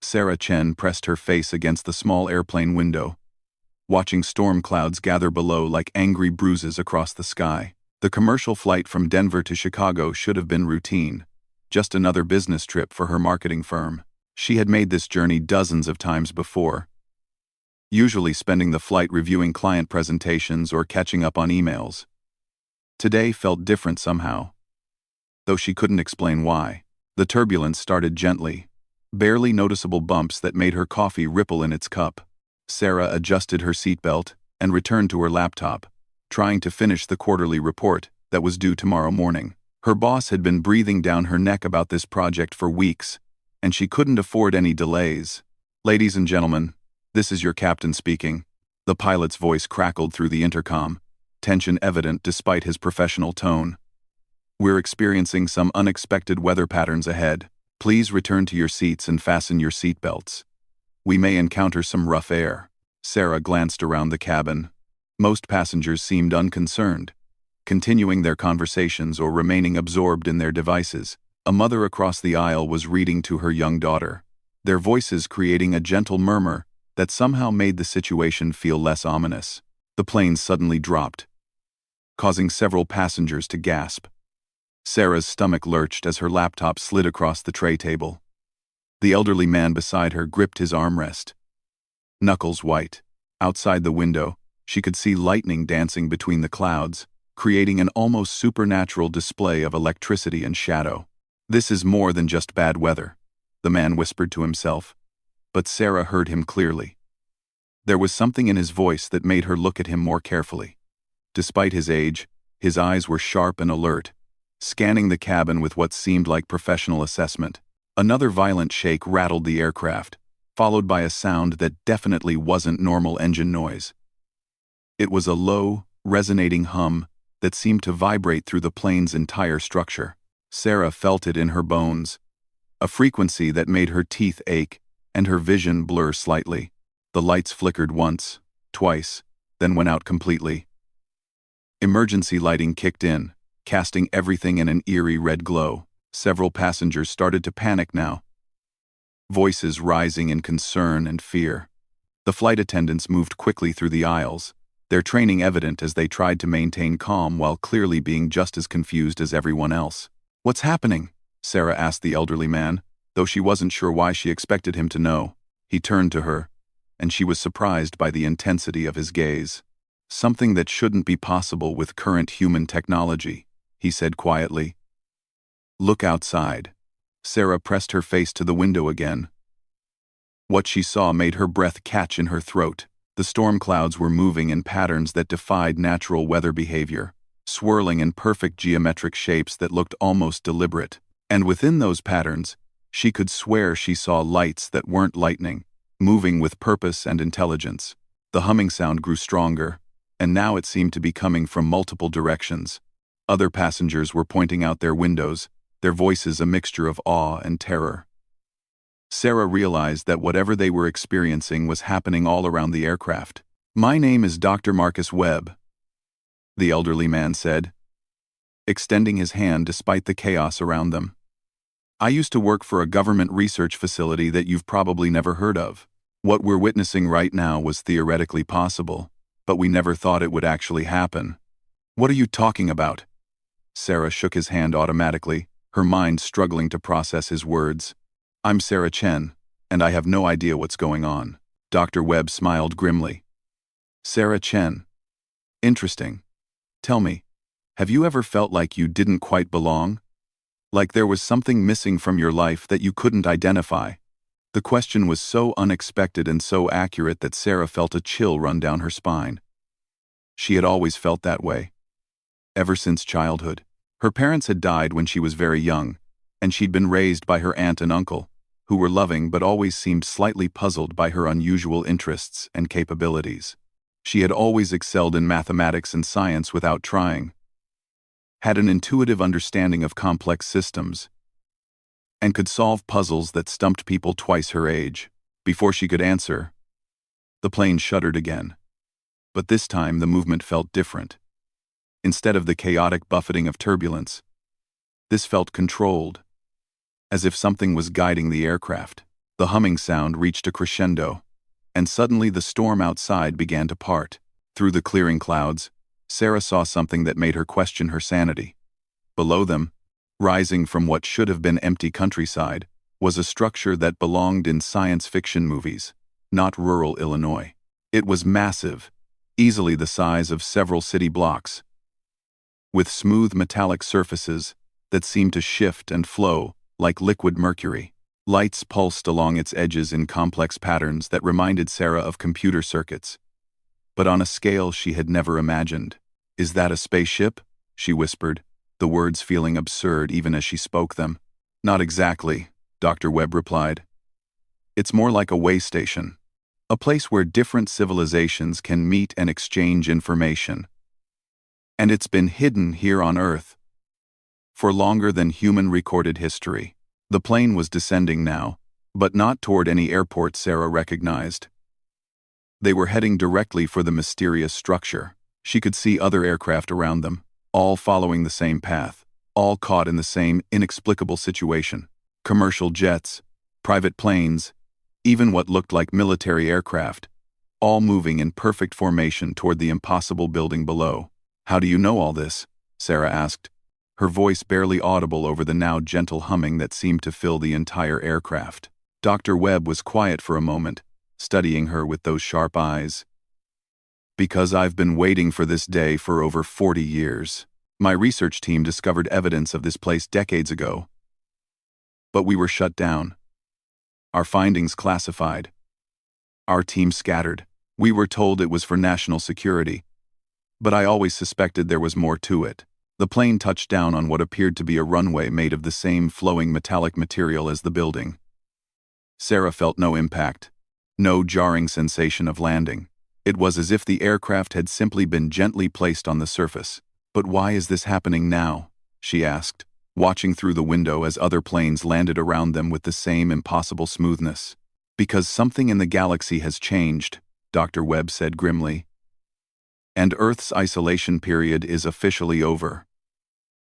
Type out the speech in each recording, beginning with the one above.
Sarah Chen pressed her face against the small airplane window, watching storm clouds gather below like angry bruises across the sky. The commercial flight from Denver to Chicago should have been routine, just another business trip for her marketing firm. She had made this journey dozens of times before, usually spending the flight reviewing client presentations or catching up on emails. Today felt different somehow, though she couldn't explain why. The turbulence started gently, barely noticeable bumps that made her coffee ripple in its cup. Sarah adjusted her seatbelt and returned to her laptop, trying to finish the quarterly report that was due tomorrow morning. Her boss had been breathing down her neck about this project for weeks, and she couldn't afford any delays. "Ladies and gentlemen, this is your captain speaking." The pilot's voice crackled through the intercom, tension evident despite his professional tone. "We're experiencing some unexpected weather patterns ahead. Please return to your seats and fasten your seatbelts. We may encounter some rough air." Sarah glanced around the cabin. Most passengers seemed unconcerned, continuing their conversations or remaining absorbed in their devices. A mother across the aisle was reading to her young daughter, their voices creating a gentle murmur that somehow made the situation feel less ominous. The plane suddenly dropped, causing several passengers to gasp. Sarah's stomach lurched as her laptop slid across the tray table. The elderly man beside her gripped his armrest, knuckles white. Outside the window, she could see lightning dancing between the clouds, creating an almost supernatural display of electricity and shadow. "This is more than just bad weather," the man whispered to himself, but Sarah heard him clearly. There was something in his voice that made her look at him more carefully. Despite his age, his eyes were sharp and alert, scanning the cabin with what seemed like professional assessment. Another violent shake rattled the aircraft, followed by a sound that definitely wasn't normal engine noise. It was a low, resonating hum that seemed to vibrate through the plane's entire structure. Sarah felt it in her bones, a frequency that made her teeth ache and her vision blur slightly. The lights flickered once, twice, then went out completely. Emergency lighting kicked in, casting everything in an eerie red glow. Several passengers started to panic now, voices rising in concern and fear. The flight attendants moved quickly through the aisles, their training evident as they tried to maintain calm while clearly being just as confused as everyone else. "What's happening?" Sarah asked the elderly man, though she wasn't sure why she expected him to know. He turned to her, and she was surprised by the intensity of his gaze. "Something that shouldn't be possible with current human technology," he said quietly. "Look outside." Sarah pressed her face to the window again. What she saw made her breath catch in her throat. The storm clouds were moving in patterns that defied natural weather behavior, swirling in perfect geometric shapes that looked almost deliberate. And within those patterns, she could swear she saw lights that weren't lightning, moving with purpose and intelligence. The humming sound grew stronger, and now it seemed to be coming from multiple directions. Other passengers were pointing out their windows, their voices a mixture of awe and terror. Sarah realized that whatever they were experiencing was happening all around the aircraft. "My name is Dr. Marcus Webb," the elderly man said, extending his hand despite the chaos around them. "I used to work for a government research facility that you've probably never heard of. What we're witnessing right now was theoretically possible, but we never thought it would actually happen." "What are you talking about?" Sarah shook his hand automatically, her mind struggling to process his words. "I'm Sarah Chen, and I have no idea what's going on." Dr. Webb smiled grimly. "Sarah Chen. Interesting. Tell me, have you ever felt like you didn't quite belong? Like there was something missing from your life that you couldn't identify?" The question was so unexpected and so accurate that Sarah felt a chill run down her spine. She had always felt that way, ever since childhood. Her parents had died when she was very young, and she'd been raised by her aunt and uncle, who were loving but always seemed slightly puzzled by her unusual interests and capabilities. She had always excelled in mathematics and science without trying, had an intuitive understanding of complex systems, and could solve puzzles that stumped people twice her age. Before she could answer, the plane shuddered again. But this time the movement felt different. Instead of the chaotic buffeting of turbulence, this felt controlled, as if something was guiding the aircraft. The humming sound reached a crescendo, and suddenly the storm outside began to part. Through the clearing clouds, Sarah saw something that made her question her sanity. Below them, rising from what should have been empty countryside, was a structure that belonged in science fiction movies, not rural Illinois. It was massive, easily the size of several city blocks, with smooth metallic surfaces that seemed to shift and flow like liquid mercury. Lights pulsed along its edges in complex patterns that reminded Sarah of computer circuits, but on a scale she had never imagined. "Is that a spaceship?" she whispered, the words feeling absurd even as she spoke them. "Not exactly," Dr. Webb replied. "It's more like a way station, a place where different civilizations can meet and exchange information. And it's been hidden here on Earth for longer than human recorded history." The plane was descending now, but not toward any airport Sarah recognized. They were heading directly for the mysterious structure. She could see other aircraft around them, all following the same path, all caught in the same inexplicable situation. Commercial jets, private planes, even what looked like military aircraft, all moving in perfect formation toward the impossible building below. "How do you know all this?" Sarah asked, her voice barely audible over the now gentle humming that seemed to fill the entire aircraft. Dr. Webb was quiet for a moment, studying her with those sharp eyes. "Because I've been waiting for this day for over 40 years. My research team discovered evidence of this place decades ago. But we were shut down. Our findings classified. Our team scattered. We were told it was for national security. But I always suspected there was more to it." The plane touched down on what appeared to be a runway made of the same flowing metallic material as the building. Sarah felt no impact, no jarring sensation of landing. It was as if the aircraft had simply been gently placed on the surface. "But why is this happening now?" she asked, watching through the window as other planes landed around them with the same impossible smoothness. "Because something in the galaxy has changed," Dr. Webb said grimly. "And Earth's isolation period is officially over.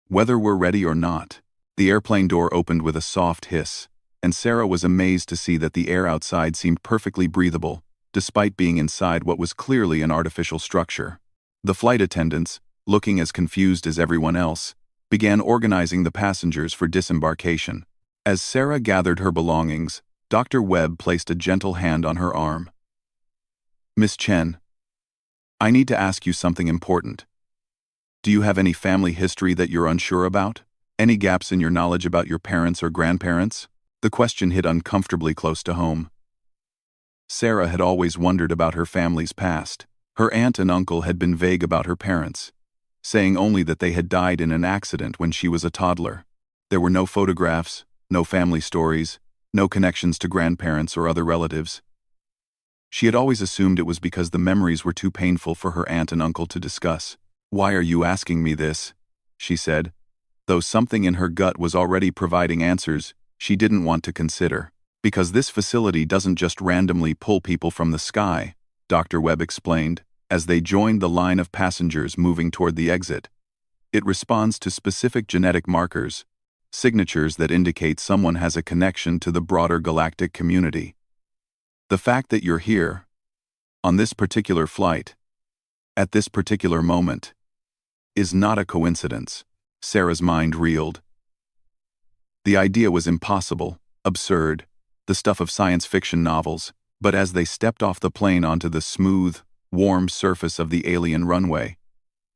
Whether we're ready or not." The airplane door opened with a soft hiss, and Sarah was amazed to see that the air outside seemed perfectly breathable, despite being inside what was clearly an artificial structure. The flight attendants, looking as confused as everyone else, began organizing the passengers for disembarkation. As Sarah gathered her belongings, Dr. Webb placed a gentle hand on her arm. "Miss Chen, I need to ask you something important. Do you have any family history that you're unsure about? Any gaps in your knowledge about your parents or grandparents?" The question hit uncomfortably close to home. Sarah had always wondered about her family's past. Her aunt and uncle had been vague about her parents, saying only that they had died in an accident when she was a toddler. There were no photographs, no family stories, no connections to grandparents or other relatives. She had always assumed it was because the memories were too painful for her aunt and uncle to discuss. "Why are you asking me this?" she said, though something in her gut was already providing answers she didn't want to consider. "Because this facility doesn't just randomly pull people from the sky," Dr. Webb explained, as they joined the line of passengers moving toward the exit. "It responds to specific genetic markers, signatures that indicate someone has a connection to the broader galactic community. The fact that you're here, on this particular flight, at this particular moment, is not a coincidence." Sarah's mind reeled. The idea was impossible, absurd, the stuff of science fiction novels, but as they stepped off the plane onto the smooth, warm surface of the alien runway,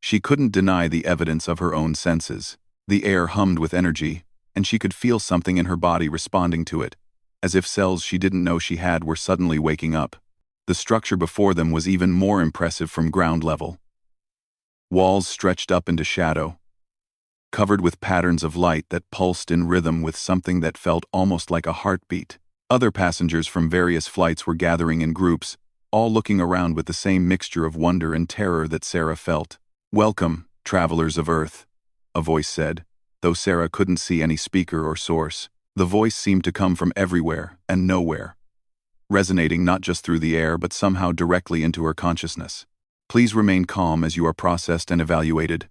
she couldn't deny the evidence of her own senses. The air hummed with energy, and she could feel something in her body responding to it, as if cells she didn't know she had were suddenly waking up. The structure before them was even more impressive from ground level. Walls stretched up into shadow, covered with patterns of light that pulsed in rhythm with something that felt almost like a heartbeat. Other passengers from various flights were gathering in groups, all looking around with the same mixture of wonder and terror that Sarah felt. "Welcome, travelers of Earth," a voice said, though Sarah couldn't see any speaker or source. The voice seemed to come from everywhere and nowhere, resonating not just through the air but somehow directly into her consciousness. "Please remain calm as you are processed and evaluated.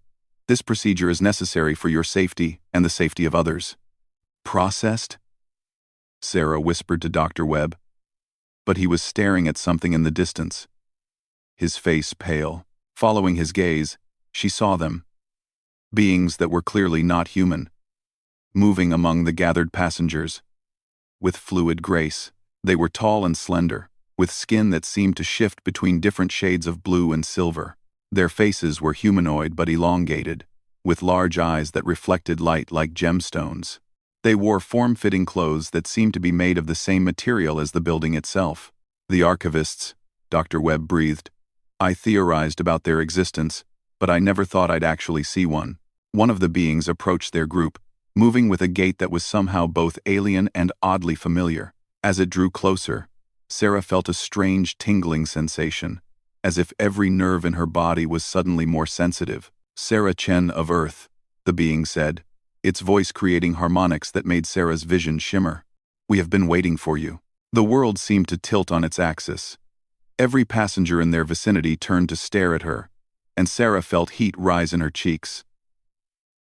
This procedure is necessary for your safety and the safety of others." Processed? Sarah whispered to Dr. Webb, but he was staring at something in the distance, his face pale. Following his gaze, she saw them, beings that were clearly not human, moving among the gathered passengers. With fluid grace, they were tall and slender, with skin that seemed to shift between different shades of blue and silver. Their faces were humanoid but elongated, with large eyes that reflected light like gemstones. They wore form-fitting clothes that seemed to be made of the same material as the building itself. The archivists, Dr. Webb breathed. I theorized about their existence, but I never thought I'd actually see one. One of the beings approached their group, moving with a gait that was somehow both alien and oddly familiar. As it drew closer, Sarah felt a strange tingling sensation, as if every nerve in her body was suddenly more sensitive. Sarah Chen of Earth, the being said, its voice creating harmonics that made Sarah's vision shimmer. We have been waiting for you. The world seemed to tilt on its axis. Every passenger in their vicinity turned to stare at her, and Sarah felt heat rise in her cheeks.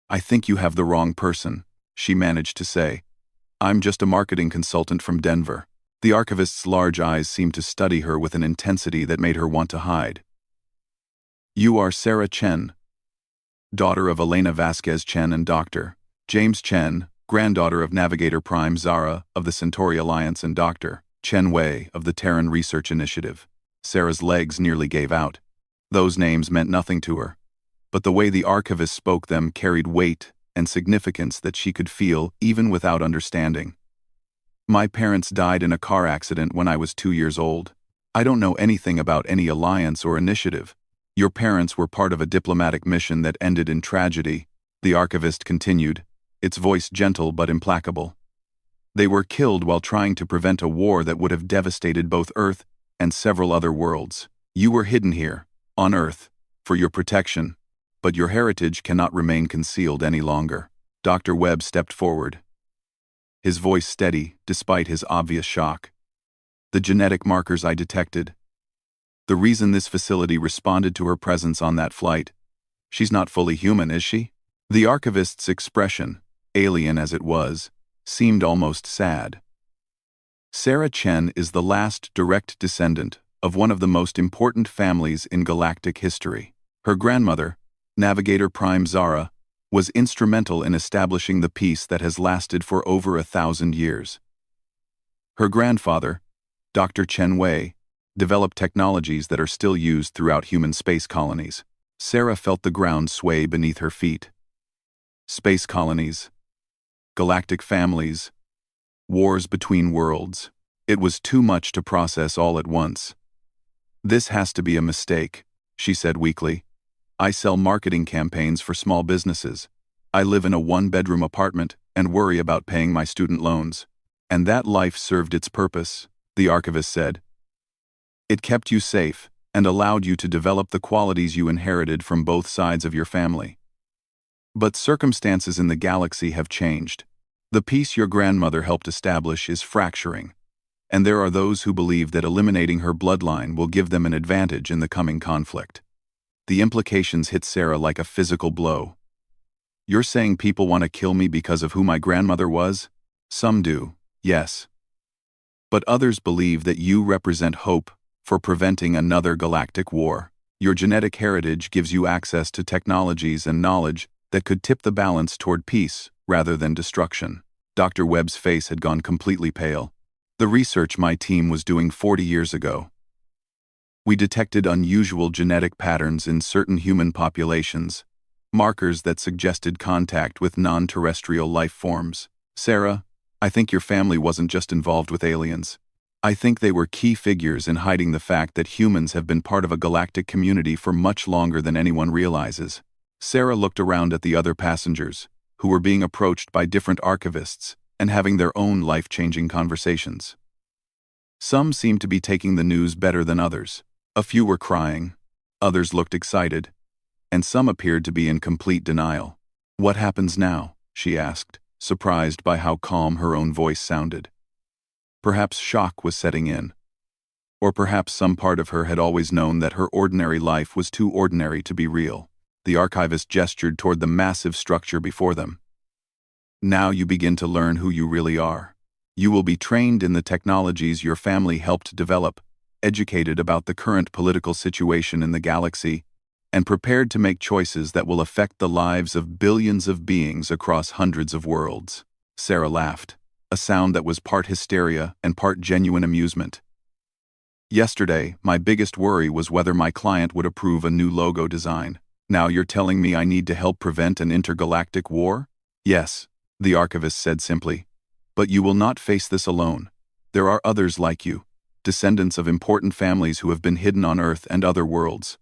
I think you have the wrong person, she managed to say. I'm just a marketing consultant from Denver. The archivist's large eyes seemed to study her with an intensity that made her want to hide. You are Sarah Chen, daughter of Elena Vasquez Chen and Dr. James Chen, granddaughter of Navigator Prime Zara of the Centauri Alliance and Dr. Chen Wei of the Terran Research Initiative. Sarah's legs nearly gave out. Those names meant nothing to her, but the way the archivist spoke them carried weight and significance that she could feel even without understanding. My parents died in a car accident when I was 2 years old. I don't know anything about any alliance or initiative. Your parents were part of a diplomatic mission that ended in tragedy, the archivist continued, its voice gentle but implacable. They were killed while trying to prevent a war that would have devastated both Earth and several other worlds. You were hidden here, on Earth, for your protection, but your heritage cannot remain concealed any longer. Dr. Webb stepped forward, his voice steady despite his obvious shock. The genetic markers I detected. The reason this facility responded to her presence on that flight. She's not fully human, is she? The archivist's expression, alien as it was, seemed almost sad. Sarah Chen is the last direct descendant of one of the most important families in galactic history. Her grandmother, Navigator Prime Zara, was instrumental in establishing the peace that has lasted for over 1,000 years. Her grandfather, Dr. Chen Wei, developed technologies that are still used throughout human space colonies. Sarah felt the ground sway beneath her feet. Space colonies, galactic families, wars between worlds. It was too much to process all at once. This has to be a mistake, she said weakly. I sell marketing campaigns for small businesses. I live in a one-bedroom apartment and worry about paying my student loans. And that life served its purpose, the archivist said. It kept you safe and allowed you to develop the qualities you inherited from both sides of your family. But circumstances in the galaxy have changed. The peace your grandmother helped establish is fracturing, and there are those who believe that eliminating her bloodline will give them an advantage in the coming conflict. The implications hit Sarah like a physical blow. You're saying people want to kill me because of who my grandmother was? Some do, yes. But others believe that you represent hope for preventing another galactic war. Your genetic heritage gives you access to technologies and knowledge that could tip the balance toward peace rather than destruction. Dr. Webb's face had gone completely pale. The research my team was doing 40 years ago. We detected unusual genetic patterns in certain human populations, markers that suggested contact with non-terrestrial life forms. Sarah, I think your family wasn't just involved with aliens. I think they were key figures in hiding the fact that humans have been part of a galactic community for much longer than anyone realizes. Sarah looked around at the other passengers, who were being approached by different archivists and having their own life-changing conversations. Some seemed to be taking the news better than others. A few were crying, others looked excited, and some appeared to be in complete denial. What happens now? She asked, surprised by how calm her own voice sounded. Perhaps shock was setting in. Or perhaps some part of her had always known that her ordinary life was too ordinary to be real. The archivist gestured toward the massive structure before them. Now you begin to learn who you really are. You will be trained in the technologies your family helped develop, educated about the current political situation in the galaxy, and prepared to make choices that will affect the lives of billions of beings across hundreds of worlds." Sarah laughed, a sound that was part hysteria and part genuine amusement. "Yesterday, my biggest worry was whether my client would approve a new logo design. Now you're telling me I need to help prevent an intergalactic war?" "Yes," the archivist said simply. "But you will not face this alone. There are others like you, descendants of important families who have been hidden on Earth and other worlds.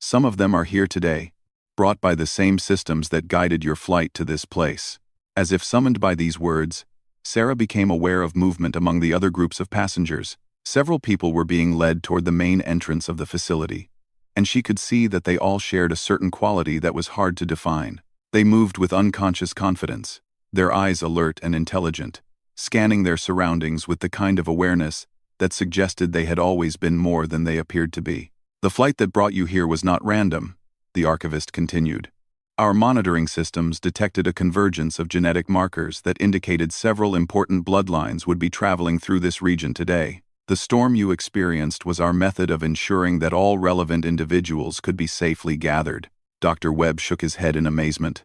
Some of them are here today, brought by the same systems that guided your flight to this place." As if summoned by these words, Sarah became aware of movement among the other groups of passengers. Several people were being led toward the main entrance of the facility, and she could see that they all shared a certain quality that was hard to define. They moved with unconscious confidence, their eyes alert and intelligent, scanning their surroundings with the kind of awareness that suggested they had always been more than they appeared to be. "The flight that brought you here was not random," the archivist continued. "Our monitoring systems detected a convergence of genetic markers that indicated several important bloodlines would be traveling through this region today. The storm you experienced was our method of ensuring that all relevant individuals could be safely gathered." Dr. Webb shook his head in amazement.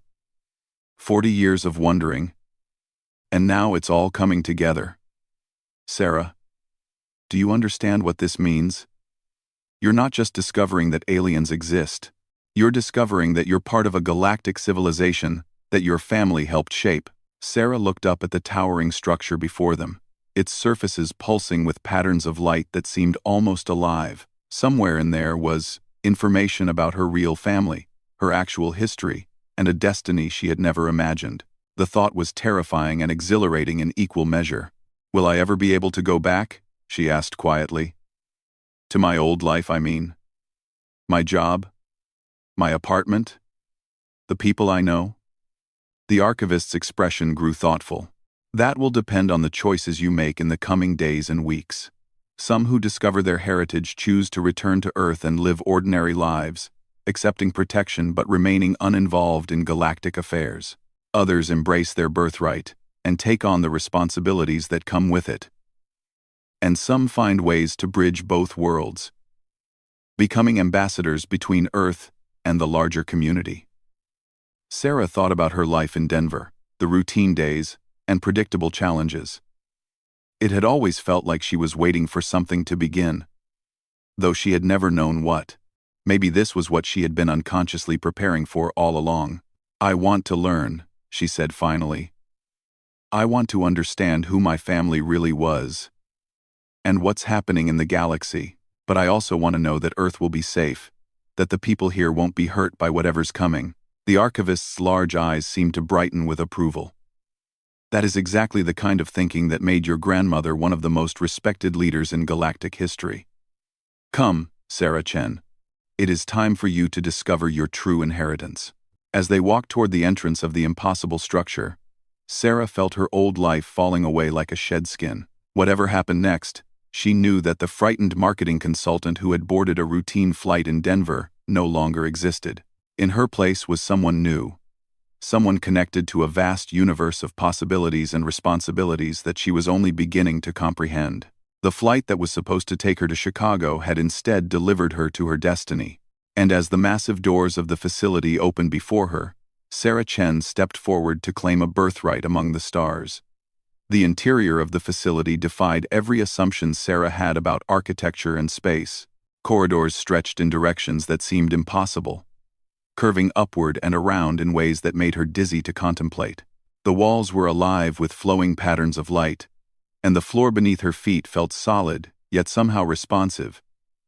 40 years of wondering, and now it's all coming together. "Sarah, do you understand what this means? You're not just discovering that aliens exist. You're discovering that you're part of a galactic civilization that your family helped shape." Sarah looked up at the towering structure before them, its surfaces pulsing with patterns of light that seemed almost alive. Somewhere in there was information about her real family, her actual history, and a destiny she had never imagined. The thought was terrifying and exhilarating in equal measure. "Will I ever be able to go back?" she asked quietly. "To my old life, I mean. My job? My apartment? The people I know?" The archivist's expression grew thoughtful. "That will depend on the choices you make in the coming days and weeks. Some who discover their heritage choose to return to Earth and live ordinary lives, accepting protection but remaining uninvolved in galactic affairs. Others embrace their birthright and take on the responsibilities that come with it. And some find ways to bridge both worlds, becoming ambassadors between Earth and the larger community." Sarah thought about her life in Denver, the routine days, and predictable challenges. It had always felt like she was waiting for something to begin, though she had never known what. Maybe this was what she had been unconsciously preparing for all along. "I want to learn," she said finally. "I want to understand who my family really was, and what's happening in the galaxy, but I also want to know that Earth will be safe, that the people here won't be hurt by whatever's coming." The archivist's large eyes seemed to brighten with approval. "That is exactly the kind of thinking that made your grandmother one of the most respected leaders in galactic history. Come, Sarah Chen. It is time for you to discover your true inheritance." As they walked toward the entrance of the impossible structure, Sarah felt her old life falling away like a shed skin. Whatever happened next, she knew that the frightened marketing consultant who had boarded a routine flight in Denver no longer existed. In her place was someone new, someone connected to a vast universe of possibilities and responsibilities that she was only beginning to comprehend. The flight that was supposed to take her to Chicago had instead delivered her to her destiny. And as the massive doors of the facility opened before her, Sarah Chen stepped forward to claim a birthright among the stars. The interior of the facility defied every assumption Sarah had about architecture and space. Corridors stretched in directions that seemed impossible, curving upward and around in ways that made her dizzy to contemplate. The walls were alive with flowing patterns of light, and the floor beneath her feet felt solid, yet somehow responsive,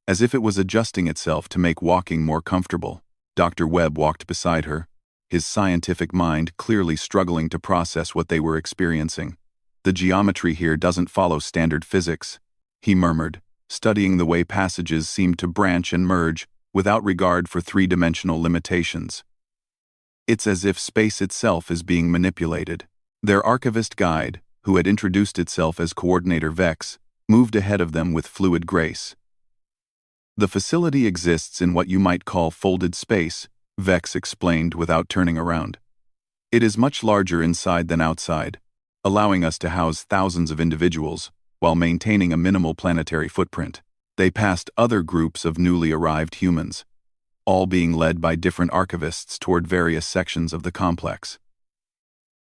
as if it was adjusting itself to make walking more comfortable. Dr. Webb walked beside her, his scientific mind clearly struggling to process what they were experiencing. "The geometry here doesn't follow standard physics," he murmured, studying the way passages seemed to branch and merge without regard for three-dimensional limitations. "It's as if space itself is being manipulated." Their archivist guide, who had introduced itself as Coordinator Vex, moved ahead of them with fluid grace. "The facility exists in what you might call folded space," Vex explained without turning around. "It is much larger inside than outside, allowing us to house thousands of individuals while maintaining a minimal planetary footprint. They passed other groups of newly arrived humans, all being led by different archivists toward various sections of the complex.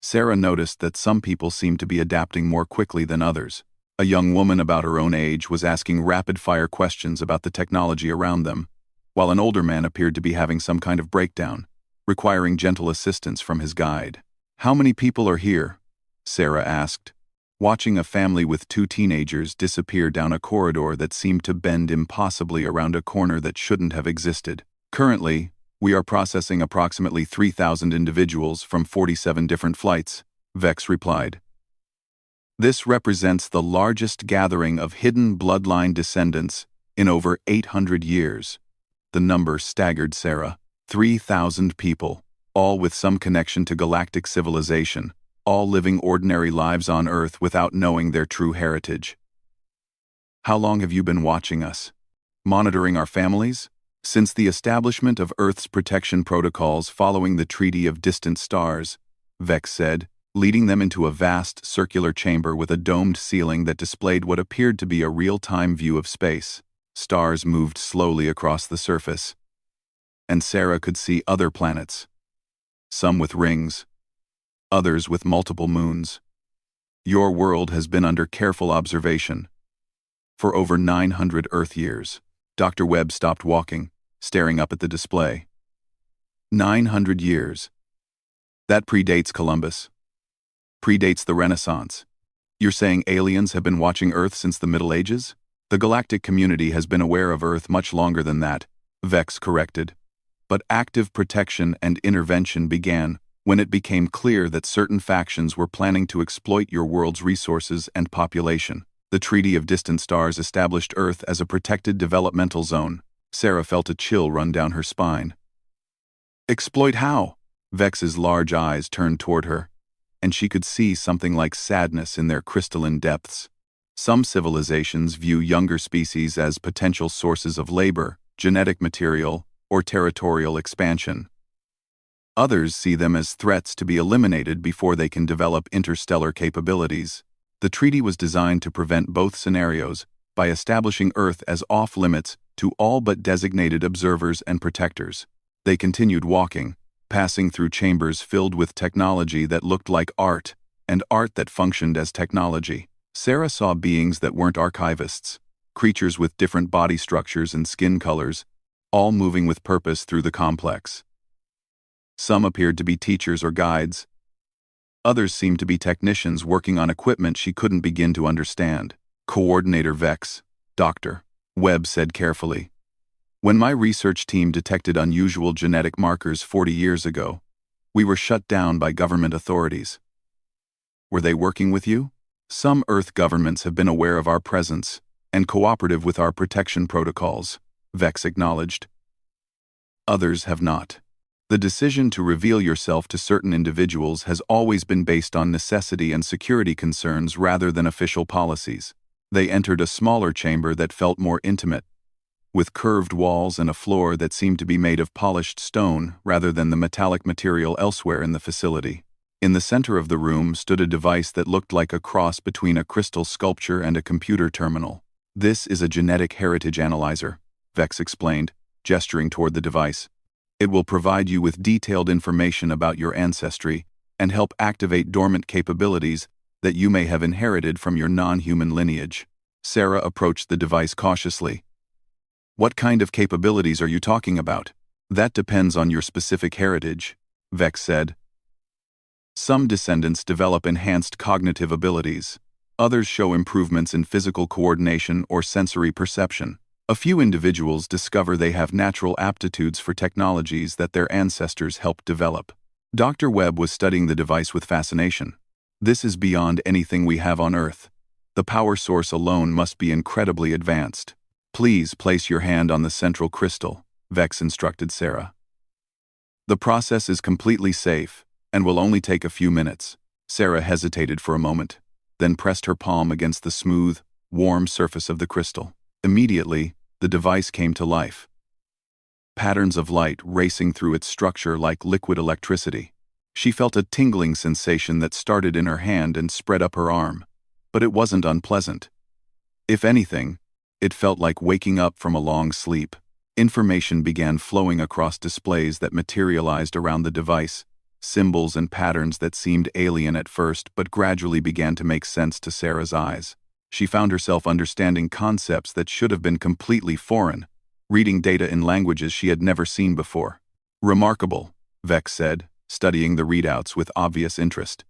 Sarah noticed that some people seemed to be adapting more quickly than others. A young woman about her own age was asking rapid-fire questions about the technology around them, while an older man appeared to be having some kind of breakdown, requiring gentle assistance from his guide. "How many people are here?" Sarah asked, watching a family with 2 teenagers disappear down a corridor that seemed to bend impossibly around a corner that shouldn't have existed. "Currently, we are processing approximately 3,000 individuals from 47 different flights," Vex replied. "This represents the largest gathering of hidden bloodline descendants in over 800 years. The number staggered Sarah. 3,000 people, all with some connection to galactic civilization, all living ordinary lives on Earth without knowing their true heritage. "How long have you been watching us? Monitoring our families?" "Since the establishment of Earth's protection protocols following the Treaty of Distant Stars," Vex said, leading them into a vast circular chamber with a domed ceiling that displayed what appeared to be a real-time view of space. Stars moved slowly across the surface, and Sarah could see other planets, some with rings, others with multiple moons. "Your world has been under careful observation for over 900 Earth years." Dr. Webb stopped walking, staring up at the display. 900 years. That predates Columbus. Predates the Renaissance. You're saying aliens have been watching Earth since the Middle Ages? "The galactic community has been aware of Earth much longer than that," Vex corrected. "But active protection and intervention began when it became clear that certain factions were planning to exploit your world's resources and population. The Treaty of Distant Stars established Earth as a protected developmental zone." Sarah felt a chill run down her spine. "Exploit how?" Vex's large eyes turned toward her, and she could see something like sadness in their crystalline depths. "Some civilizations view younger species as potential sources of labor, genetic material, or territorial expansion. Others see them as threats to be eliminated before they can develop interstellar capabilities. The treaty was designed to prevent both scenarios by establishing Earth as off-limits to all but designated observers and protectors." They continued walking, passing through chambers filled with technology that looked like art, and art that functioned as technology. Sarah saw beings that weren't archivists, creatures with different body structures and skin colors, all moving with purpose through the complex. Some appeared to be teachers or guides. Others seemed to be technicians working on equipment she couldn't begin to understand. "Coordinator Vex," Dr. Webb said carefully. "When my research team detected unusual genetic markers 40 years ago, we were shut down by government authorities." "Were they working with you?" "Some Earth governments have been aware of our presence and cooperative with our protection protocols," Vex acknowledged. "Others have not. The decision to reveal yourself to certain individuals has always been based on necessity and security concerns rather than official policies." They entered a smaller chamber that felt more intimate, with curved walls and a floor that seemed to be made of polished stone rather than the metallic material elsewhere in the facility. In the center of the room stood a device that looked like a cross between a crystal sculpture and a computer terminal. "This is a genetic heritage analyzer," Vex explained, gesturing toward the device. "It will provide you with detailed information about your ancestry and help activate dormant capabilities that you may have inherited from your non-human lineage." Sarah approached the device cautiously. "What kind of capabilities are you talking about?" "That depends on your specific heritage," Vex said. "Some descendants develop enhanced cognitive abilities. Others show improvements in physical coordination or sensory perception. A few individuals discover they have natural aptitudes for technologies that their ancestors helped develop." Dr. Webb was studying the device with fascination. "This is beyond anything we have on Earth. The power source alone must be incredibly advanced." "Please place your hand on the central crystal," Vex instructed Sarah. "The process is completely safe and will only take a few minutes." Sarah hesitated for a moment, then pressed her palm against the smooth, warm surface of the crystal. Immediately, the device came to life. Patterns of light racing through its structure like liquid electricity. She felt a tingling sensation that started in her hand and spread up her arm, but it wasn't unpleasant. If anything, it felt like waking up from a long sleep. Information began flowing across displays that materialized around the device, symbols and patterns that seemed alien at first but gradually began to make sense to Sarah's eyes. She found herself understanding concepts that should have been completely foreign, reading data in languages she had never seen before. "Remarkable," Vex said, studying the readouts with obvious interest.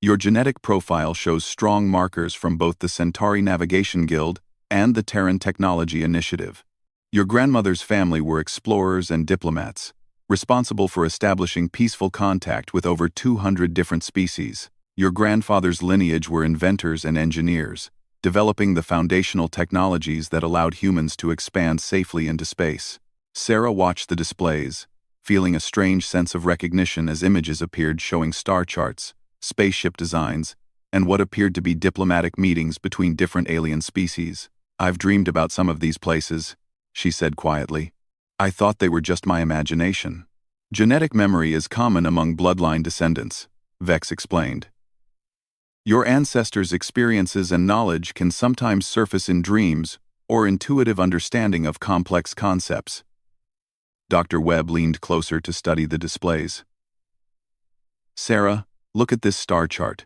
"Your genetic profile shows strong markers from both the Centauri Navigation Guild and the Terran Technology Initiative. Your grandmother's family were explorers and diplomats, responsible for establishing peaceful contact with over 200 different species. Your grandfather's lineage were inventors and engineers, developing the foundational technologies that allowed humans to expand safely into space." Sarah watched the displays, feeling a strange sense of recognition as images appeared showing star charts, spaceship designs, and what appeared to be diplomatic meetings between different alien species. "I've dreamed about some of these places," she said quietly. "I thought they were just my imagination." "Genetic memory is common among bloodline descendants," Vex explained. "Your ancestors' experiences and knowledge can sometimes surface in dreams or intuitive understanding of complex concepts." Dr. Webb leaned closer to study the displays. "Sarah, look at this star chart.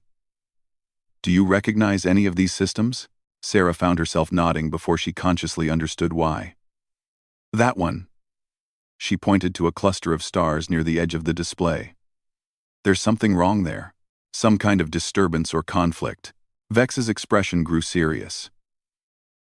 Do you recognize any of these systems?" Sarah found herself nodding before she consciously understood why. "That one." She pointed to a cluster of stars near the edge of the display. "There's something wrong there. Some kind of disturbance or conflict." Vex's expression grew serious.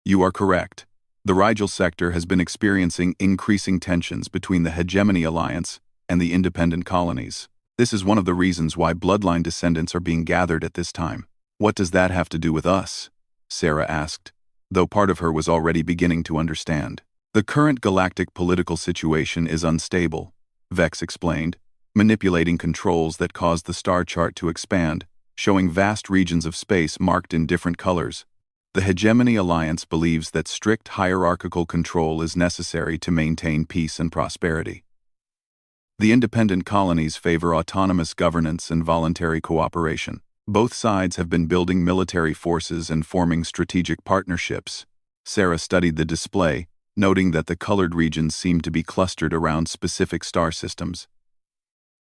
"You are correct. The Rigel sector has been experiencing increasing tensions between the Hegemony Alliance and the independent colonies. This is one of the reasons why bloodline descendants are being gathered at this time." "What does that have to do with us?" Sarah asked, though part of her was already beginning to understand. "The current galactic political situation is unstable," Vex explained, manipulating controls that caused the star chart to expand, showing vast regions of space marked in different colors. The Hegemony Alliance believes that strict hierarchical control is necessary to maintain peace and prosperity. The independent colonies favor autonomous governance and voluntary cooperation. Both sides have been building military forces and forming strategic partnerships. Sarah studied the display, noting that the colored regions seemed to be clustered around specific star systems.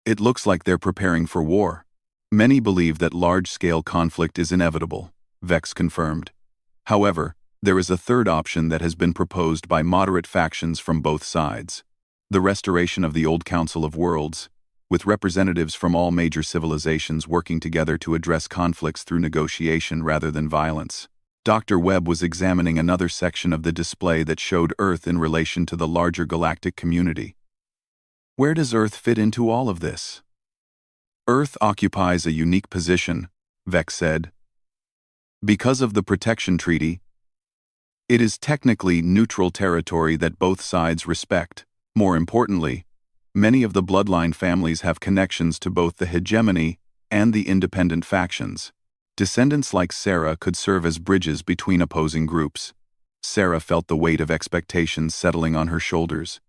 "It looks like they're preparing for war. Many believe that large-scale conflict is inevitable," Vex confirmed. "However, there is a third option that has been proposed by moderate factions from both sides: the restoration of the old Council of Worlds, with representatives from all major civilizations working together to address conflicts through negotiation rather than violence." Dr. Webb was examining another section of the display that showed Earth in relation to the larger galactic community. "Where does Earth fit into all of this?" "Earth occupies a unique position," Vex said. "Because of the Protection Treaty, it is technically neutral territory that both sides respect. More importantly, many of the bloodline families have connections to both the hegemony and the independent factions. Descendants like Sarah could serve as bridges between opposing groups." Sarah felt the weight of expectations settling on her shoulders.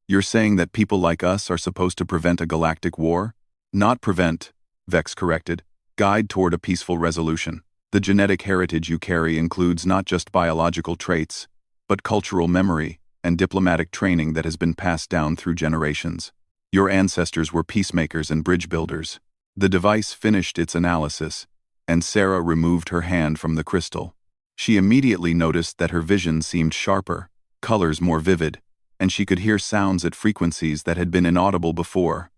"You're saying that people like us are supposed to prevent a galactic war?" "Not prevent," Vex corrected, "guide toward a peaceful resolution. The genetic heritage you carry includes not just biological traits, but cultural memory and diplomatic training that has been passed down through generations. Your ancestors were peacemakers and bridge builders." The device finished its analysis, and Sarah removed her hand from the crystal. She immediately noticed that her vision seemed sharper, colors more vivid, and she could hear sounds at frequencies that had been inaudible before.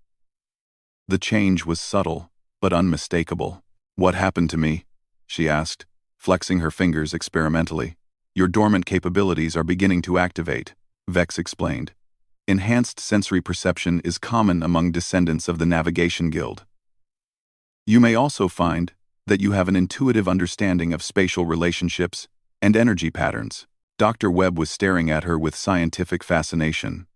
The change was subtle, but unmistakable. "What happened to me?" she asked, flexing her fingers experimentally. "Your dormant capabilities are beginning to activate," Vex explained. "Enhanced sensory perception is common among descendants of the Navigation Guild. You may also find that you have an intuitive understanding of spatial relationships and energy patterns." Dr. Webb was staring at her with scientific fascination.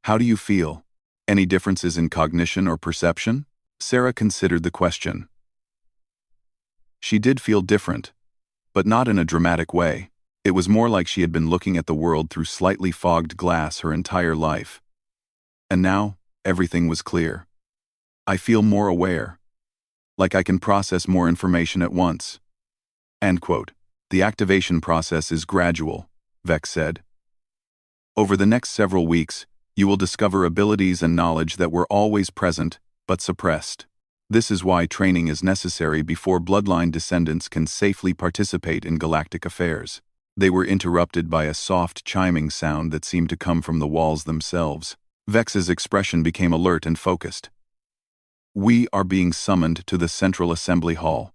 "How do you feel? Any differences in cognition or perception?" Sarah considered the question. She did feel different, but not in a dramatic way. It was more like she had been looking at the world through slightly fogged glass her entire life. And now, everything was clear. I feel more aware, like I can process more information at once. End quote. The activation process is gradual, Vex said. Over the next several weeks, you will discover abilities and knowledge that were always present, but suppressed. This is why training is necessary before bloodline descendants can safely participate in galactic affairs. They were interrupted by a soft chiming sound that seemed to come from the walls themselves. Vex's expression became alert and focused. We are being summoned to the Central Assembly Hall.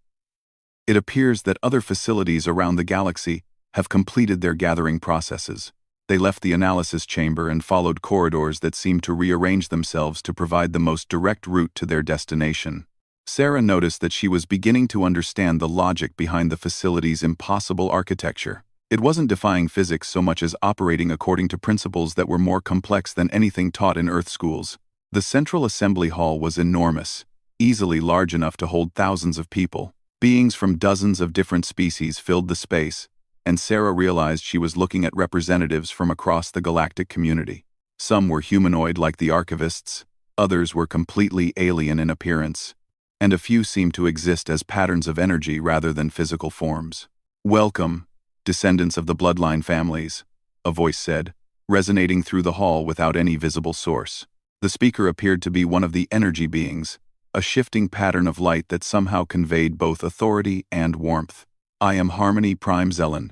It appears that other facilities around the galaxy have completed their gathering processes. They left the analysis chamber and followed corridors that seemed to rearrange themselves to provide the most direct route to their destination. Sarah noticed that she was beginning to understand the logic behind the facility's impossible architecture. It wasn't defying physics so much as operating according to principles that were more complex than anything taught in Earth schools. The Central Assembly Hall was enormous, easily large enough to hold thousands of people. Beings from dozens of different species filled the space, and Sarah realized she was looking at representatives from across the galactic community. Some were humanoid like the archivists, others were completely alien in appearance, and a few seemed to exist as patterns of energy rather than physical forms. Welcome, descendants of the bloodline families, a voice said, resonating through the hall without any visible source. The speaker appeared to be one of the energy beings, a shifting pattern of light that somehow conveyed both authority and warmth. I am Harmony Prime Zelen,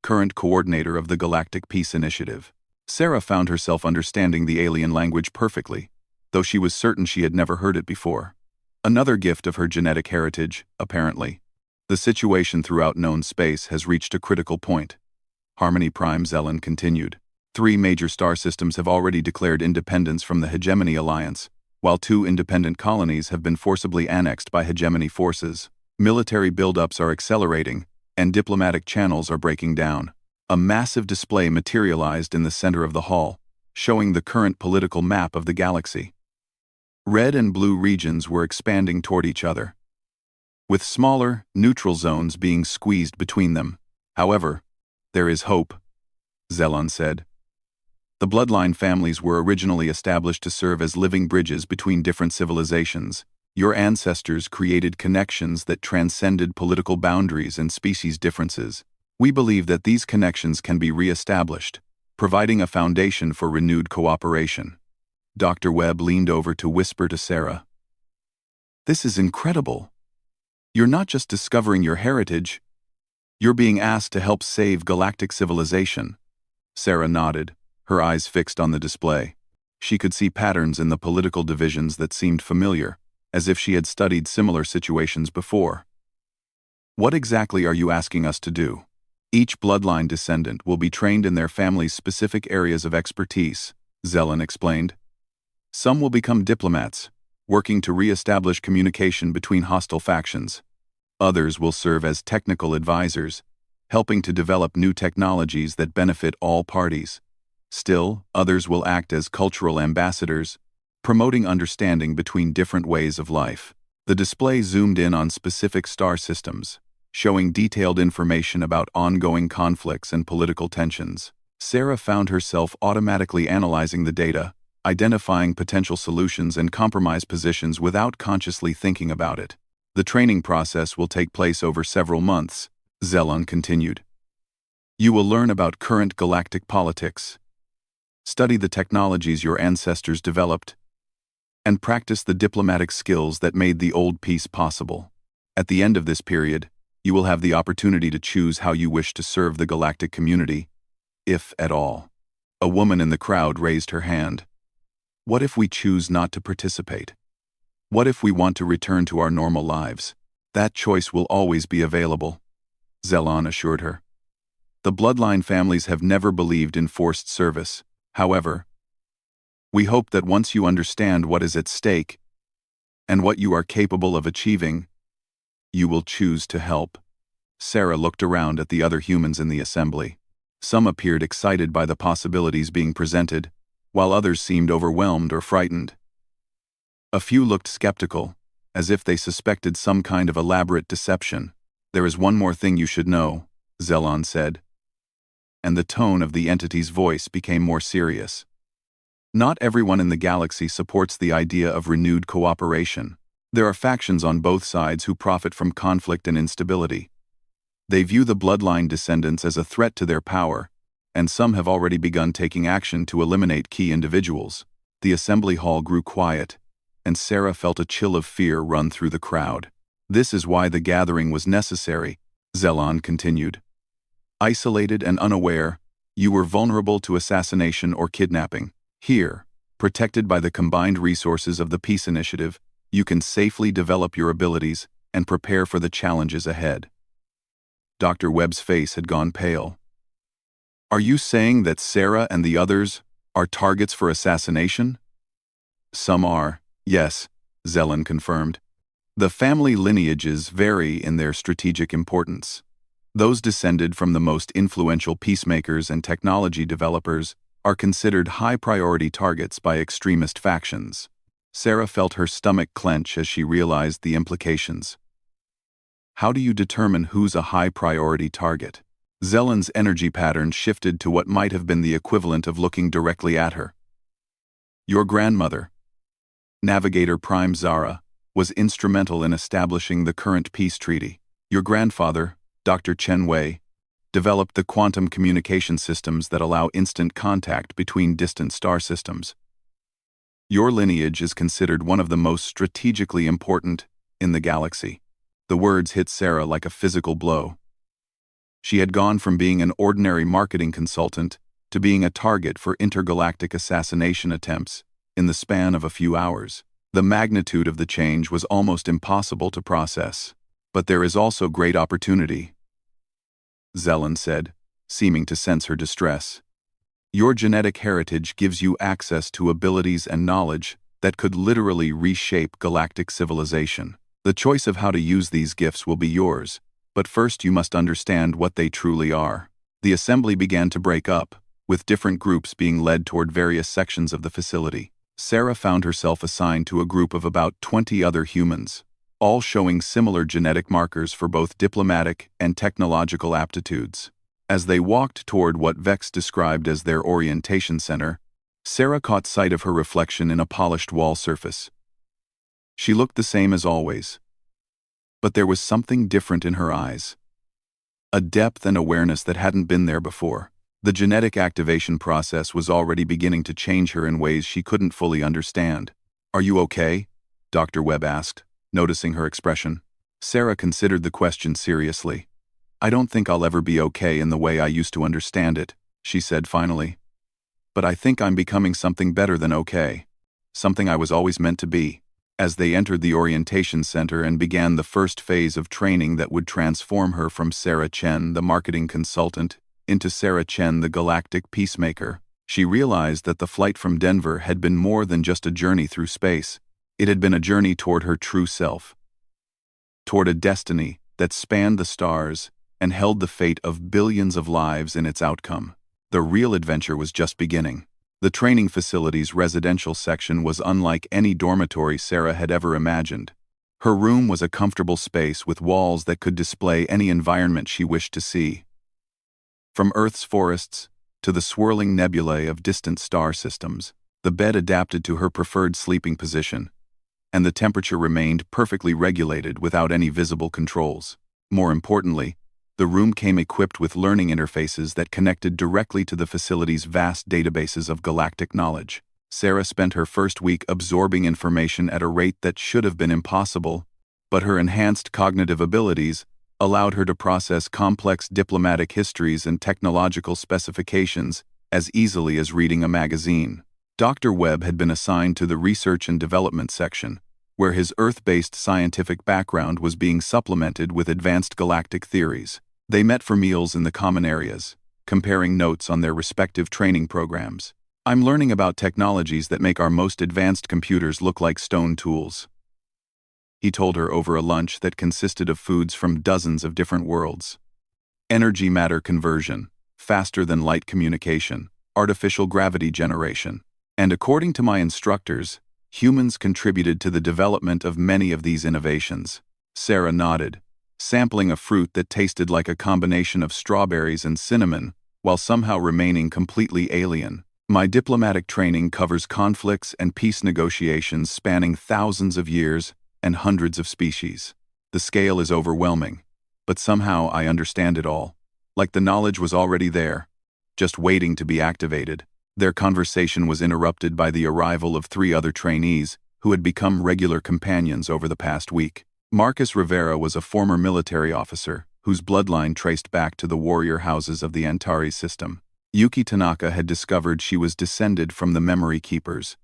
current coordinator of the Galactic Peace Initiative. Sarah found herself understanding the alien language perfectly, though she was certain she had never heard it before. Another gift of her genetic heritage, apparently. The situation throughout known space has reached a critical point. Harmony Prime Zelen continued. 3 major star systems have already declared independence from the Hegemony Alliance, while 2 independent colonies have been forcibly annexed by hegemony forces. Military buildups are accelerating, and diplomatic channels are breaking down. A massive display materialized in the center of the hall, showing the current political map of the galaxy. Red and blue regions were expanding toward each other, with smaller, neutral zones being squeezed between them. However, there is hope, Zelen said. The bloodline families were originally established to serve as living bridges between different civilizations. Your ancestors created connections that transcended political boundaries and species differences. We believe that these connections can be re-established, providing a foundation for renewed cooperation. Dr. Webb leaned over to whisper to Sarah. This is incredible. You're not just discovering your heritage, you're being asked to help save galactic civilization. Sarah nodded, her eyes fixed on the display. She could see patterns in the political divisions that seemed familiar, as if she had studied similar situations before. What exactly are you asking us to do? Each bloodline descendant will be trained in their family's specific areas of expertise, Zelen explained. Some will become diplomats, working to re-establish communication between hostile factions. Others will serve as technical advisors, helping to develop new technologies that benefit all parties. Still, others will act as cultural ambassadors, promoting understanding between different ways of life. The display zoomed in on specific star systems, showing detailed information about ongoing conflicts and political tensions. Sarah found herself automatically analyzing the data, identifying potential solutions and compromise positions without consciously thinking about it. The training process will take place over several months, Zelen continued. You will learn about current galactic politics, study the technologies your ancestors developed, and practice the diplomatic skills that made the old peace possible. At the end of this period, you will have the opportunity to choose how you wish to serve the galactic community, if at all. A woman in the crowd raised her hand. What if we choose not to participate? What if we want to return to our normal lives? That choice will always be available, Zelen assured her. The bloodline families have never believed in forced service. However, we hope that once you understand what is at stake and what you are capable of achieving, you will choose to help. Sarah looked around at the other humans in the assembly. Some appeared excited by the possibilities being presented, while others seemed overwhelmed or frightened. A few looked skeptical, as if they suspected some kind of elaborate deception. There is one more thing you should know, Zelen said, and the tone of the entity's voice became more serious. Not everyone in the galaxy supports the idea of renewed cooperation. There are factions on both sides who profit from conflict and instability. They view the bloodline descendants as a threat to their power, and some have already begun taking action to eliminate key individuals. The assembly hall grew quiet, and Sarah felt a chill of fear run through the crowd. This is why the gathering was necessary, Zelon continued. Isolated and unaware, you were vulnerable to assassination or kidnapping. Here, protected by the combined resources of the Peace Initiative, you can safely develop your abilities and prepare for the challenges ahead. Dr. Webb's face had gone pale. Are you saying that Sarah and the others are targets for assassination? Some are, yes, Zelon confirmed. The family lineages vary in their strategic importance. Those descended from the most influential peacemakers and technology developers are considered high-priority targets by extremist factions. Sarah felt her stomach clench as she realized the implications. How do you determine who's a high-priority target? Zelon's energy pattern shifted to what might have been the equivalent of looking directly at her. Your grandmother, Navigator Prime Zara, was instrumental in establishing the current peace treaty. Your grandfather, Dr. Chen Wei, developed the quantum communication systems that allow instant contact between distant star systems. Your lineage is considered one of the most strategically important in the galaxy. The words hit Sarah like a physical blow. She had gone from being an ordinary marketing consultant to being a target for intergalactic assassination attempts in the span of a few hours. The magnitude of the change was almost impossible to process. But there is also great opportunity, Zelon said, seeming to sense her distress. Your genetic heritage gives you access to abilities and knowledge that could literally reshape galactic civilization. The choice of how to use these gifts will be yours, but first you must understand what they truly are. The assembly began to break up, with different groups being led toward various sections of the facility. Sarah found herself assigned to a group of about 20 other humans, all showing similar genetic markers for both diplomatic and technological aptitudes. As they walked toward what Vex described as their orientation center, Sarah caught sight of her reflection in a polished wall surface. She looked the same as always, but there was something different in her eyes. A depth and awareness that hadn't been there before. The genetic activation process was already beginning to change her in ways she couldn't fully understand. Are you okay? Dr. Webb asked, noticing her expression. Sarah considered the question seriously. I don't think I'll ever be okay in the way I used to understand it, she said finally. But I think I'm becoming something better than okay. Something I was always meant to be. As they entered the orientation center and began the first phase of training that would transform her from Sarah Chen, the marketing consultant, into Sarah Chen, the galactic peacemaker, she realized that the flight from Denver had been more than just a journey through space. It had been a journey toward her true self. Toward a destiny that spanned the stars and held the fate of billions of lives in its outcome. The real adventure was just beginning. The training facility's residential section was unlike any dormitory Sarah had ever imagined. Her room was a comfortable space with walls that could display any environment she wished to see. From Earth's forests to the swirling nebulae of distant star systems, the bed adapted to her preferred sleeping position, and the temperature remained perfectly regulated without any visible controls. More importantly, the room came equipped with learning interfaces that connected directly to the facility's vast databases of galactic knowledge. Sarah spent her first week absorbing information at a rate that should have been impossible, but her enhanced cognitive abilities allowed her to process complex diplomatic histories and technological specifications as easily as reading a magazine. Dr. Webb had been assigned to the research and development section, where his Earth-based scientific background was being supplemented with advanced galactic theories. They met for meals in the common areas, comparing notes on their respective training programs. I'm learning about technologies that make our most advanced computers look like stone tools, he told her over a lunch that consisted of foods from dozens of different worlds. Energy matter conversion, faster than light communication, artificial gravity generation. And according to my instructors, humans contributed to the development of many of these innovations. Sarah nodded, sampling a fruit that tasted like a combination of strawberries and cinnamon, while somehow remaining completely alien. My diplomatic training covers conflicts and peace negotiations spanning thousands of years and hundreds of species. The scale is overwhelming, but somehow I understand it all. Like the knowledge was already there, just waiting to be activated. Their conversation was interrupted by the arrival of 3 other trainees who had become regular companions over the past week. Marcus Rivera was a former military officer whose bloodline traced back to the warrior houses of the Antares system. Yuki Tanaka had discovered she was descended from the Memory Keepers,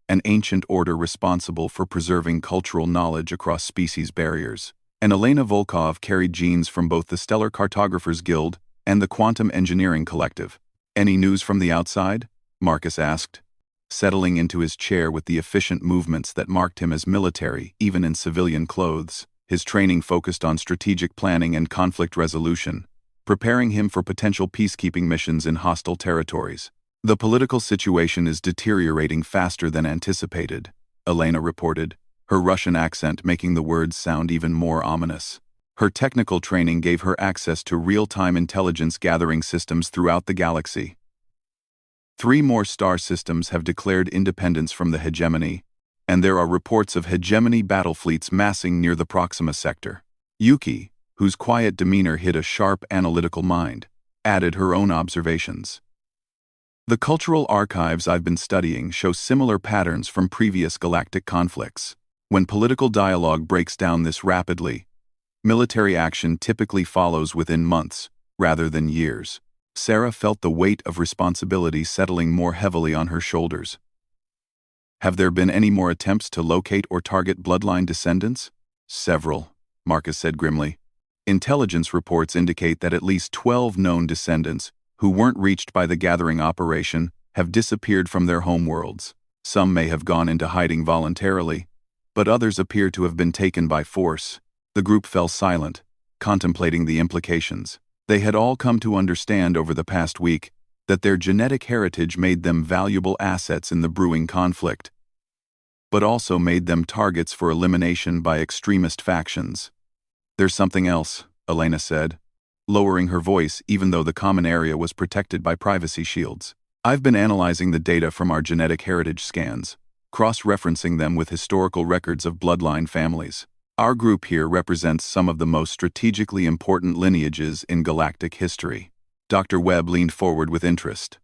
an ancient order responsible for preserving cultural knowledge across species barriers. And Elena Volkov carried genes from both the Stellar Cartographers Guild and the Quantum Engineering Collective. "Any news from the outside?" Marcus asked, settling into his chair with the efficient movements that marked him as military even in civilian clothes. His training focused on strategic planning and conflict resolution, preparing him for potential peacekeeping missions in hostile territories. "The political situation is deteriorating faster than anticipated," Elena reported, her Russian accent making the words sound even more ominous. Her technical training gave her access to real-time intelligence gathering systems throughout the galaxy. 3 more star systems have declared independence from the hegemony, and there are reports of hegemony battle fleets massing near the Proxima sector. Yuki, whose quiet demeanor hid a sharp analytical mind, added her own observations. "The cultural archives I've been studying show similar patterns from previous galactic conflicts. When political dialogue breaks down this rapidly, military action typically follows within months, rather than years." Sarah felt the weight of responsibility settling more heavily on her shoulders. "Have there been any more attempts to locate or target bloodline descendants?" "Several," Marcus said grimly. "Intelligence reports indicate that at least 12 known descendants, who weren't reached by the gathering operation, have disappeared from their homeworlds. Some may have gone into hiding voluntarily, but others appear to have been taken by force." The group fell silent, contemplating the implications. They had all come to understand over the past week that their genetic heritage made them valuable assets in the brewing conflict, but also made them targets for elimination by extremist factions. "There's something else," Elena said, lowering her voice even though the common area was protected by privacy shields. "I've been analyzing the data from our genetic heritage scans, cross-referencing them with historical records of bloodline families. Our group here represents some of the most strategically important lineages in galactic history." Dr. Webb leaned forward with interest.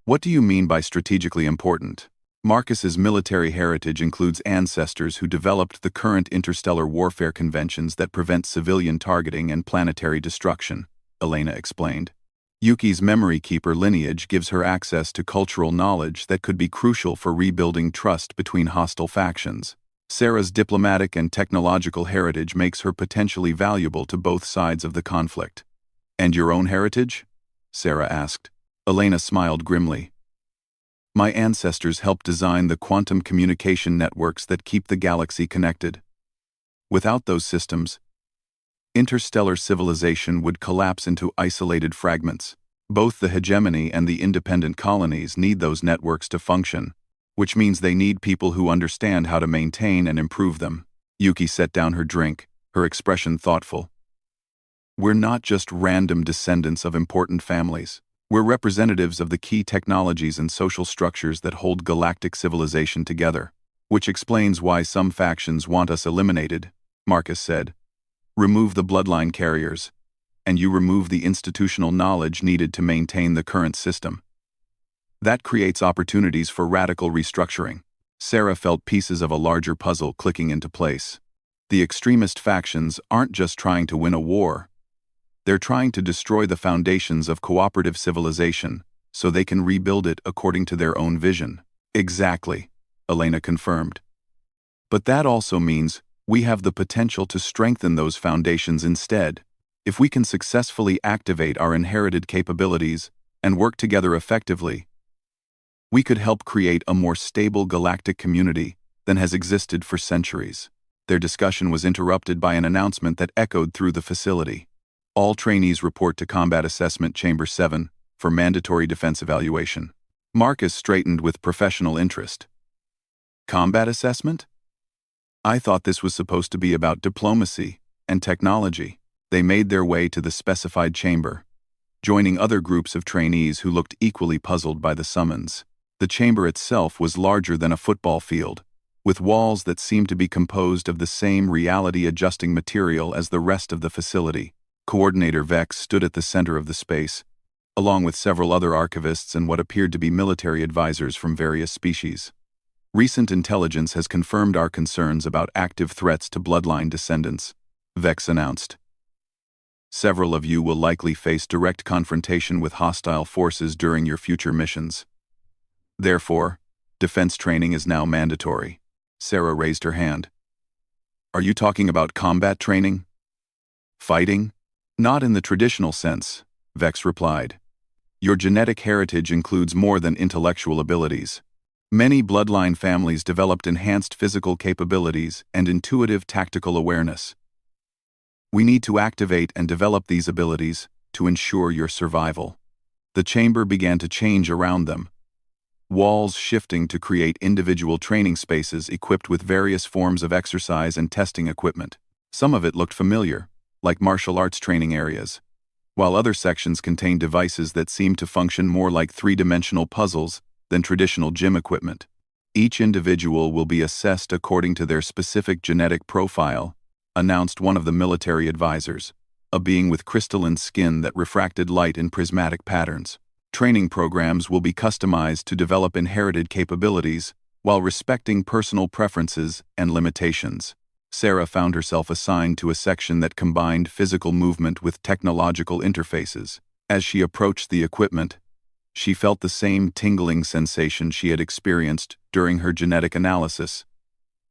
"What do you mean by strategically important?" "Marcus's military heritage includes ancestors who developed the current interstellar warfare conventions that prevent civilian targeting and planetary destruction," Elena explained. "Yuki's Memory Keeper lineage gives her access to cultural knowledge that could be crucial for rebuilding trust between hostile factions. Sarah's diplomatic and technological heritage makes her potentially valuable to both sides of the conflict." "And your own heritage?" Sarah asked. Elena smiled grimly. "My ancestors helped design the quantum communication networks that keep the galaxy connected. Without those systems, interstellar civilization would collapse into isolated fragments. Both the hegemony and the independent colonies need those networks to function, which means they need people who understand how to maintain and improve them." Yuki set down her drink, her expression thoughtful. "We're not just random descendants of important families. We're representatives of the key technologies and social structures that hold galactic civilization together, which explains why some factions want us eliminated," Marcus said. "Remove the bloodline carriers, and you remove the institutional knowledge needed to maintain the current system. That creates opportunities for radical restructuring." Sarah felt pieces of a larger puzzle clicking into place. The extremist factions aren't just trying to win a war. They're trying to destroy the foundations of cooperative civilization so they can rebuild it according to their own vision. "Exactly," Elena confirmed. "But that also means we have the potential to strengthen those foundations instead. If we can successfully activate our inherited capabilities and work together effectively, we could help create a more stable galactic community than has existed for centuries." Their discussion was interrupted by an announcement that echoed through the facility. "All trainees report to Combat Assessment Chamber 7 for mandatory defense evaluation." Marcus straightened with professional interest. "Combat assessment? I thought this was supposed to be about diplomacy and technology." They made their way to the specified chamber, joining other groups of trainees who looked equally puzzled by the summons. The chamber itself was larger than a football field, with walls that seemed to be composed of the same reality-adjusting material as the rest of the facility. Coordinator Vex stood at the center of the space, along with several other archivists and what appeared to be military advisors from various species. Recent intelligence has confirmed our concerns about active threats to bloodline descendants, Vex announced. Several of you will likely face direct confrontation with hostile forces during your future missions. Therefore, defense training is now mandatory. Sarah raised her hand. Are you talking about combat training? Fighting? Not in the traditional sense, Vex replied. Your genetic heritage includes more than intellectual abilities. Many bloodline families developed enhanced physical capabilities and intuitive tactical awareness. We need to activate and develop these abilities to ensure your survival. The chamber began to change around them, walls shifting to create individual training spaces equipped with various forms of exercise and testing equipment. Some of it looked familiar, like martial arts training areas, while other sections contained devices that seemed to function more like three-dimensional puzzles than traditional gym equipment. Each individual will be assessed according to their specific genetic profile, announced one of the military advisors, a being with crystalline skin that refracted light in prismatic patterns. Training programs will be customized to develop inherited capabilities while respecting personal preferences and limitations. Sarah found herself assigned to a section that combined physical movement with technological interfaces. As she approached the equipment, she felt the same tingling sensation she had experienced during her genetic analysis,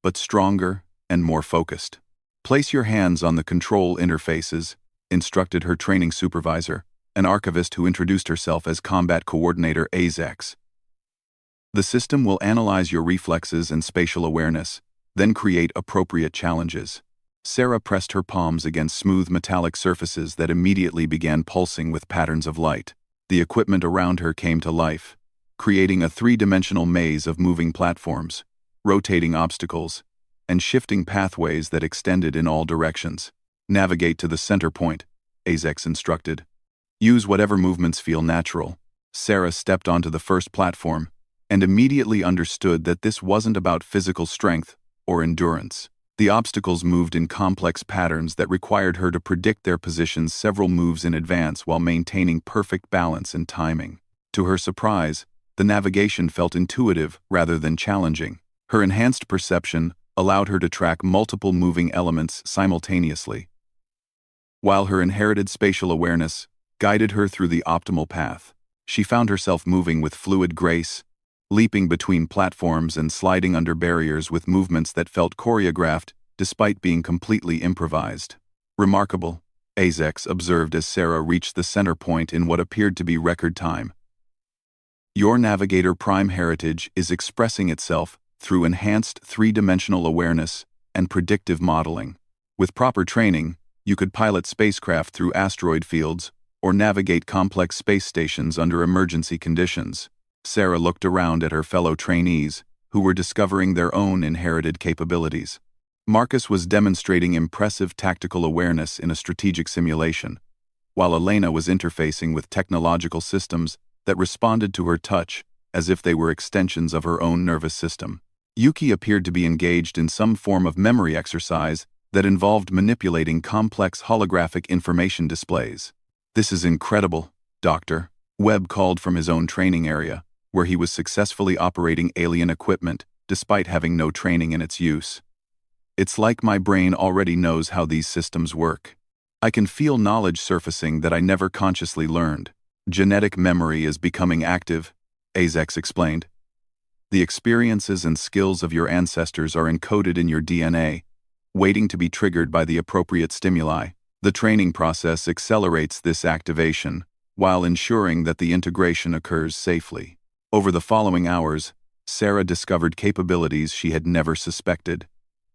but stronger and more focused. Place your hands on the control interfaces, instructed her training supervisor, an archivist who introduced herself as Combat Coordinator Azex. The system will analyze your reflexes and spatial awareness, then create appropriate challenges. Sarah pressed her palms against smooth metallic surfaces that immediately began pulsing with patterns of light. The equipment around her came to life, creating a three-dimensional maze of moving platforms, rotating obstacles, and shifting pathways that extended in all directions. Navigate to the center point, Azex instructed. Use whatever movements feel natural. Sarah stepped onto the first platform and immediately understood that this wasn't about physical strength or endurance. The obstacles moved in complex patterns that required her to predict their positions several moves in advance while maintaining perfect balance and timing. To her surprise, the navigation felt intuitive rather than challenging. Her enhanced perception allowed her to track multiple moving elements simultaneously, while her inherited spatial awareness guided her through the optimal path. She found herself moving with fluid grace, leaping between platforms and sliding under barriers with movements that felt choreographed despite being completely improvised. Remarkable, Azex observed as Sarah reached the center point in what appeared to be record time. Your Navigator Prime heritage is expressing itself through enhanced three-dimensional awareness and predictive modeling. With proper training, you could pilot spacecraft through asteroid fields or navigate complex space stations under emergency conditions. Sarah looked around at her fellow trainees, who were discovering their own inherited capabilities. Marcus was demonstrating impressive tactical awareness in a strategic simulation, while Elena was interfacing with technological systems that responded to her touch as if they were extensions of her own nervous system. Yuki appeared to be engaged in some form of memory exercise that involved manipulating complex holographic information displays. This is incredible, Doctor. Webb called from his own training area, where he was successfully operating alien equipment despite having no training in its use. It's like my brain already knows how these systems work. I can feel knowledge surfacing that I never consciously learned. Genetic memory is becoming active, Azex explained. The experiences and skills of your ancestors are encoded in your DNA, waiting to be triggered by the appropriate stimuli. The training process accelerates this activation, while ensuring that the integration occurs safely. Over the following hours, Sarah discovered capabilities she had never suspected.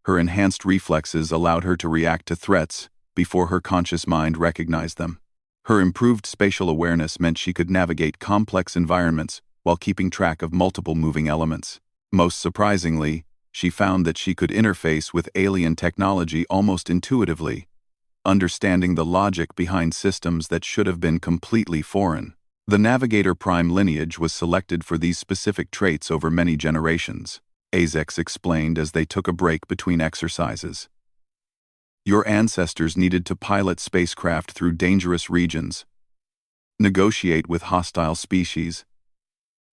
Her enhanced reflexes allowed her to react to threats before her conscious mind recognized them. Her improved spatial awareness meant she could navigate complex environments while keeping track of multiple moving elements. Most surprisingly, she found that she could interface with alien technology almost intuitively, understanding the logic behind systems that should have been completely foreign. The Navigator Prime lineage was selected for these specific traits over many generations, Azex explained as they took a break between exercises. Your ancestors needed to pilot spacecraft through dangerous regions, negotiate with hostile species,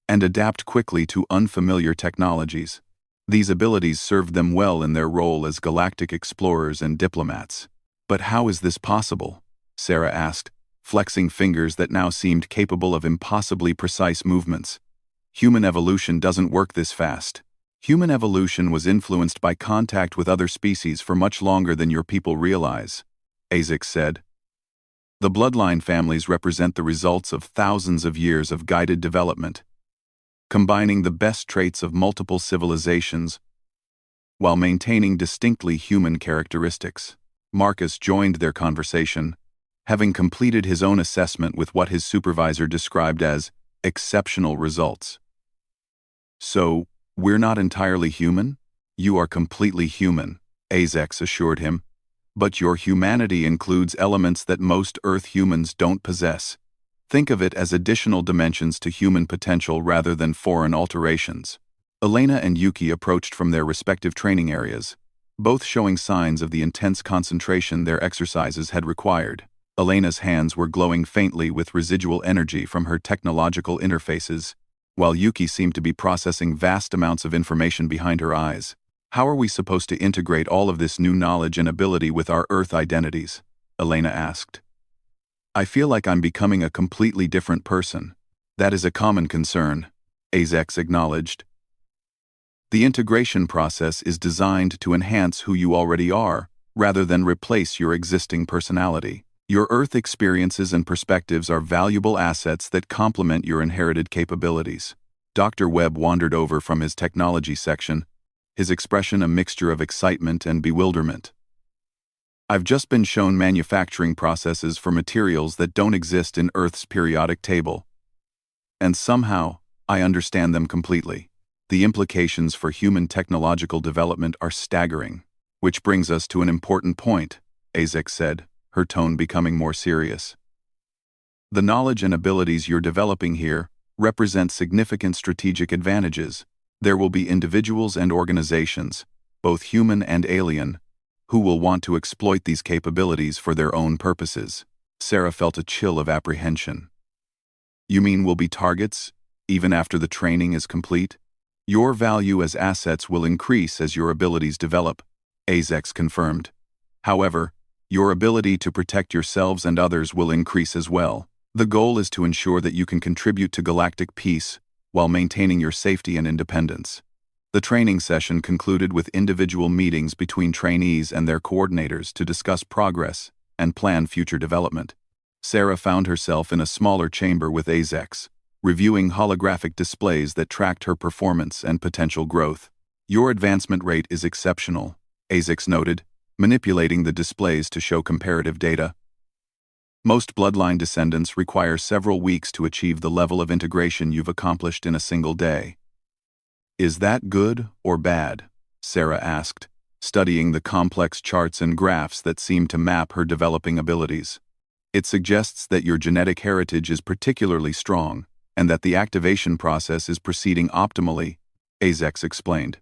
and adapt quickly to unfamiliar technologies. These abilities served them well in their role as galactic explorers and diplomats. But how is this possible? Sarah asked, flexing fingers that now seemed capable of impossibly precise movements. Human evolution doesn't work this fast. Human evolution was influenced by contact with other species for much longer than your people realize, Azex said. The bloodline families represent the results of thousands of years of guided development, combining the best traits of multiple civilizations while maintaining distinctly human characteristics. Marcus joined their conversation, having completed his own assessment with what his supervisor described as exceptional results. So, we're not entirely human? You are completely human, Azex assured him. But your humanity includes elements that most Earth humans don't possess. Think of it as additional dimensions to human potential rather than foreign alterations. Elena and Yuki approached from their respective training areas, both showing signs of the intense concentration their exercises had required. Elena's hands were glowing faintly with residual energy from her technological interfaces, while Yuki seemed to be processing vast amounts of information behind her eyes. How are we supposed to integrate all of this new knowledge and ability with our Earth identities? Elena asked. I feel like I'm becoming a completely different person. That is a common concern, Azex acknowledged. The integration process is designed to enhance who you already are, rather than replace your existing personality. Your Earth experiences and perspectives are valuable assets that complement your inherited capabilities. Dr. Webb wandered over from his technology section, his expression a mixture of excitement and bewilderment. I've just been shown manufacturing processes for materials that don't exist in Earth's periodic table. And somehow, I understand them completely. The implications for human technological development are staggering. Which brings us to an important point, Azex said, her tone becoming more serious. The knowledge and abilities you're developing here represent significant strategic advantages. There will be individuals and organizations, both human and alien, who will want to exploit these capabilities for their own purposes. Sarah felt a chill of apprehension. You mean we'll be targets, even after the training is complete? Your value as assets will increase as your abilities develop, Azex confirmed. However, your ability to protect yourselves and others will increase as well. The goal is to ensure that you can contribute to galactic peace while maintaining your safety and independence. The training session concluded with individual meetings between trainees and their coordinators to discuss progress and plan future development. Sarah found herself in a smaller chamber with Azex, reviewing holographic displays that tracked her performance and potential growth. Your advancement rate is exceptional, Azex noted, manipulating the displays to show comparative data. Most bloodline descendants require several weeks to achieve the level of integration you've accomplished in a single day. Is that good or bad? Sarah asked, studying the complex charts and graphs that seemed to map her developing abilities. It suggests that your genetic heritage is particularly strong, and that the activation process is proceeding optimally, Azex explained.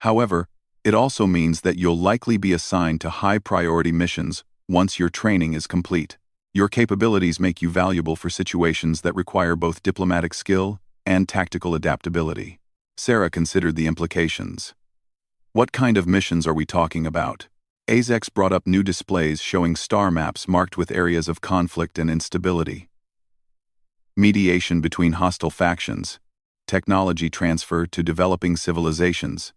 However, it also means that you'll likely be assigned to high-priority missions once your training is complete. Your capabilities make you valuable for situations that require both diplomatic skill and tactical adaptability. Sarah considered the implications. What kind of missions are we talking about? Azex brought up new displays showing star maps marked with areas of conflict and instability. Mediation between hostile factions, technology transfer to developing civilizations,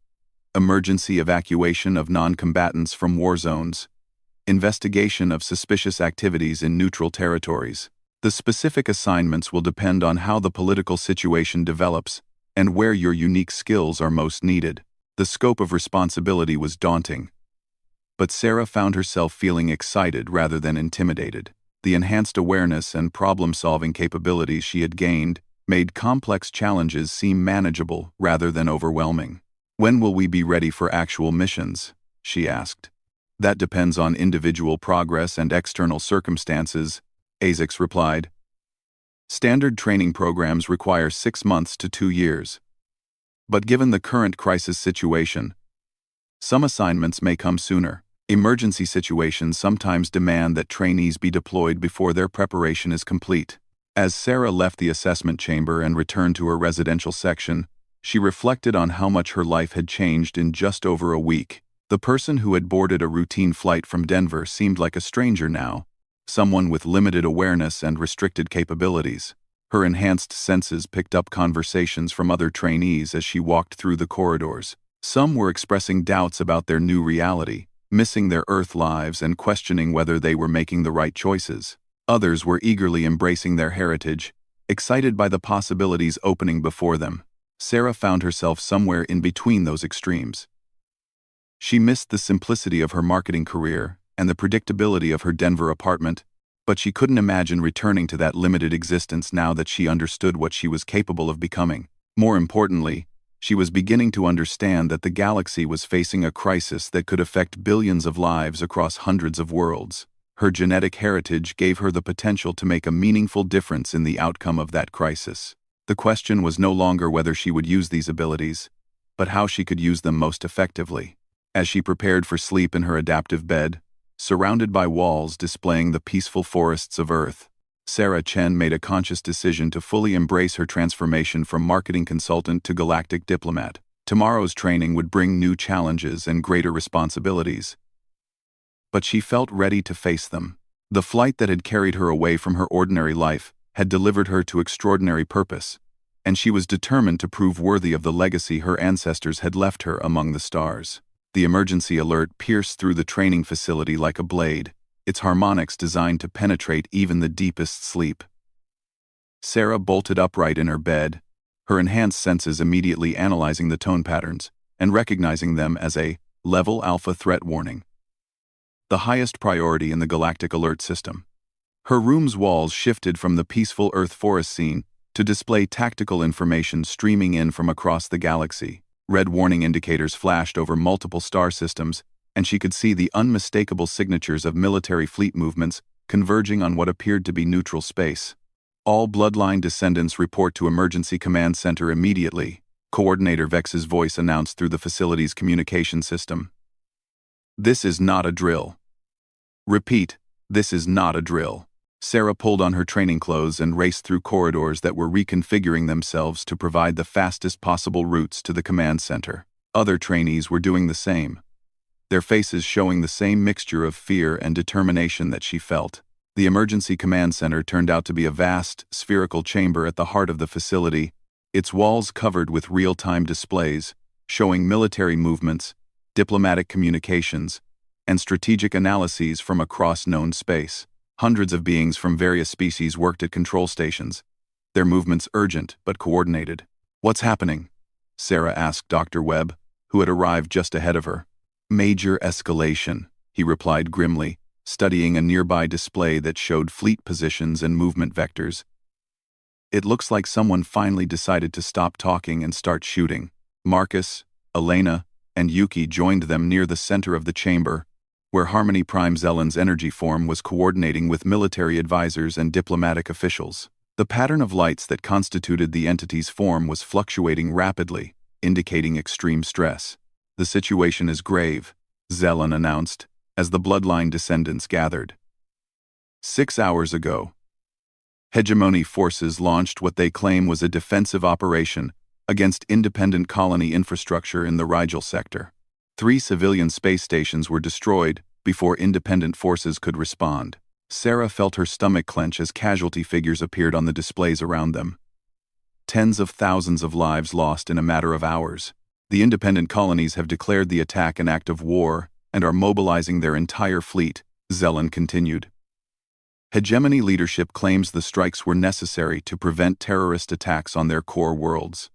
emergency evacuation of non-combatants from war zones, investigation of suspicious activities in neutral territories. The specific assignments will depend on how the political situation develops and where your unique skills are most needed. The scope of responsibility was daunting, but Sarah found herself feeling excited rather than intimidated. The enhanced awareness and problem-solving capabilities she had gained made complex challenges seem manageable rather than overwhelming. When will we be ready for actual missions? She asked. That depends on individual progress and external circumstances, Azex replied. Standard training programs require 6 months to 2 years. But given the current crisis situation, some assignments may come sooner. Emergency situations sometimes demand that trainees be deployed before their preparation is complete. As Sarah left the assessment chamber and returned to her residential section, she reflected on how much her life had changed in just over a week. The person who had boarded a routine flight from Denver seemed like a stranger now, someone with limited awareness and restricted capabilities. Her enhanced senses picked up conversations from other trainees as she walked through the corridors. Some were expressing doubts about their new reality, missing their Earth lives and questioning whether they were making the right choices. Others were eagerly embracing their heritage, excited by the possibilities opening before them. Sarah found herself somewhere in between those extremes. She missed the simplicity of her marketing career and the predictability of her Denver apartment, but she couldn't imagine returning to that limited existence now that she understood what she was capable of becoming. More importantly, she was beginning to understand that the galaxy was facing a crisis that could affect billions of lives across hundreds of worlds. Her genetic heritage gave her the potential to make a meaningful difference in the outcome of that crisis. The question was no longer whether she would use these abilities, but how she could use them most effectively. As she prepared for sleep in her adaptive bed, surrounded by walls displaying the peaceful forests of Earth, Sarah Chen made a conscious decision to fully embrace her transformation from marketing consultant to galactic diplomat. Tomorrow's training would bring new challenges and greater responsibilities, but she felt ready to face them. The flight that had carried her away from her ordinary life had delivered her to extraordinary purpose, and she was determined to prove worthy of the legacy her ancestors had left her among the stars. The emergency alert pierced through the training facility like a blade, its harmonics designed to penetrate even the deepest sleep. Sarah bolted upright in her bed, her enhanced senses immediately analyzing the tone patterns and recognizing them as a level alpha threat warning, the highest priority in the galactic alert system. Her room's walls shifted from the peaceful Earth forest scene to display tactical information streaming in from across the galaxy. Red warning indicators flashed over multiple star systems, and she could see the unmistakable signatures of military fleet movements converging on what appeared to be neutral space. All bloodline descendants report to Emergency Command Center immediately, Coordinator Vex's voice announced through the facility's communication system. This is not a drill. Repeat, this is not a drill. Sarah pulled on her training clothes and raced through corridors that were reconfiguring themselves to provide the fastest possible routes to the command center. Other trainees were doing the same, their faces showing the same mixture of fear and determination that she felt. The emergency command center turned out to be a vast, spherical chamber at the heart of the facility, its walls covered with real-time displays, showing military movements, diplomatic communications, and strategic analyses from across known space. Hundreds of beings from various species worked at control stations, their movements urgent but coordinated. "What's happening?" Sarah asked Dr. Webb, who had arrived just ahead of her. "Major escalation," he replied grimly, studying a nearby display that showed fleet positions and movement vectors. "It looks like someone finally decided to stop talking and start shooting." Marcus, Elena, and Yuki joined them near the center of the chamber, where Harmony Prime Zellen's energy form was coordinating with military advisors and diplomatic officials. The pattern of lights that constituted the entity's form was fluctuating rapidly, indicating extreme stress. "The situation is grave," Zellen announced, as the bloodline descendants gathered. 6 hours ago, hegemony forces launched what they claim was a defensive operation against independent colony infrastructure in the Rigel sector. 3 civilian space stations were destroyed before independent forces could respond. Sarah felt her stomach clench as casualty figures appeared on the displays around them. Tens of thousands of lives lost in a matter of hours. The independent colonies have declared the attack an act of war and are mobilizing their entire fleet, Zellen continued. Hegemony leadership claims the strikes were necessary to prevent terrorist attacks on their core worlds.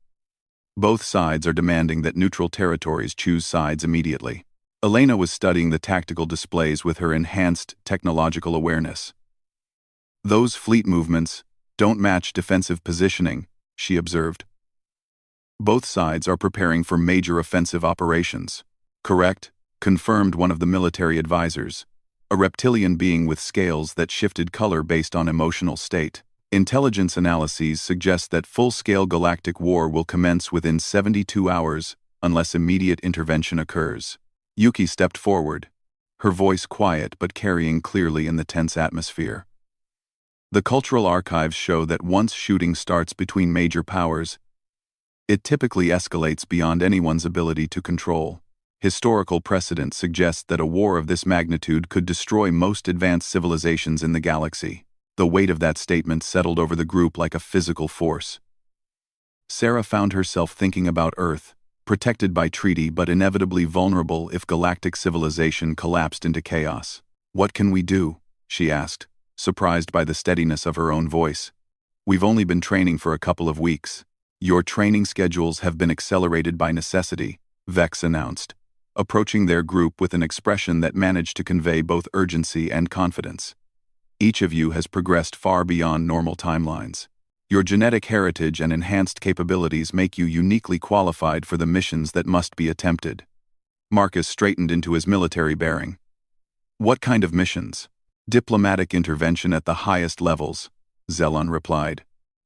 Both sides are demanding that neutral territories choose sides immediately. Elena was studying the tactical displays with her enhanced technological awareness. "Those fleet movements don't match defensive positioning," she observed. "Both sides are preparing for major offensive operations." "Correct," confirmed one of the military advisors, a reptilian being with scales that shifted color based on emotional state. Intelligence analyses suggest that full-scale galactic war will commence within 72 hours unless immediate intervention occurs. Yuki stepped forward, her voice quiet but carrying clearly in the tense atmosphere. The cultural archives show that once shooting starts between major powers, it typically escalates beyond anyone's ability to control. Historical precedent suggests that a war of this magnitude could destroy most advanced civilizations in the galaxy. The weight of that statement settled over the group like a physical force. Sarah found herself thinking about Earth, protected by treaty but inevitably vulnerable if galactic civilization collapsed into chaos. "What can we do?" she asked, surprised by the steadiness of her own voice. "We've only been training for a couple of weeks." "Your training schedules have been accelerated by necessity," Vex announced, approaching their group with an expression that managed to convey both urgency and confidence. "Each of you has progressed far beyond normal timelines. Your genetic heritage and enhanced capabilities make you uniquely qualified for the missions that must be attempted." Marcus straightened into his military bearing. "What kind of missions?" "Diplomatic intervention at the highest levels," Zelon replied.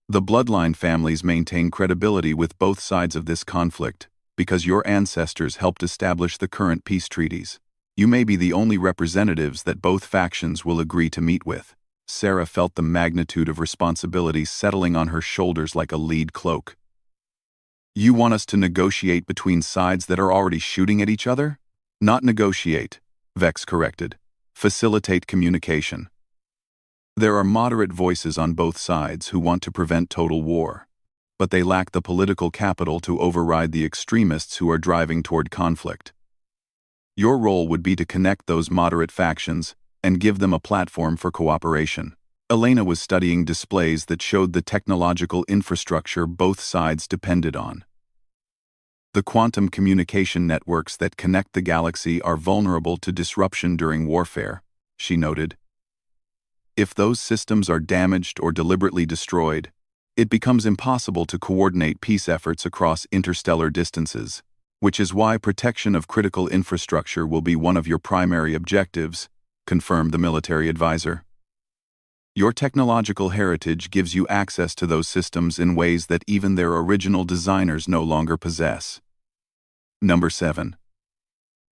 "The bloodline families maintain credibility with both sides of this conflict because your ancestors helped establish the current peace treaties. You may be the only representatives that both factions will agree to meet with." Sarah felt the magnitude of responsibility settling on her shoulders like a lead cloak. "You want us to negotiate between sides that are already shooting at each other?" "Not negotiate," Vex corrected. "Facilitate communication. There are moderate voices on both sides who want to prevent total war, but they lack the political capital to override the extremists who are driving toward conflict. Your role would be to connect those moderate factions and give them a platform for cooperation." Elena was studying displays that showed the technological infrastructure both sides depended on. "The quantum communication networks that connect the galaxy are vulnerable to disruption during warfare," she noted. "If those systems are damaged or deliberately destroyed, it becomes impossible to coordinate peace efforts across interstellar distances, which is why protection of critical infrastructure will be one of your primary objectives," confirmed the military advisor. "Your technological heritage gives you access to those systems in ways that even their original designers no longer possess." Number 7.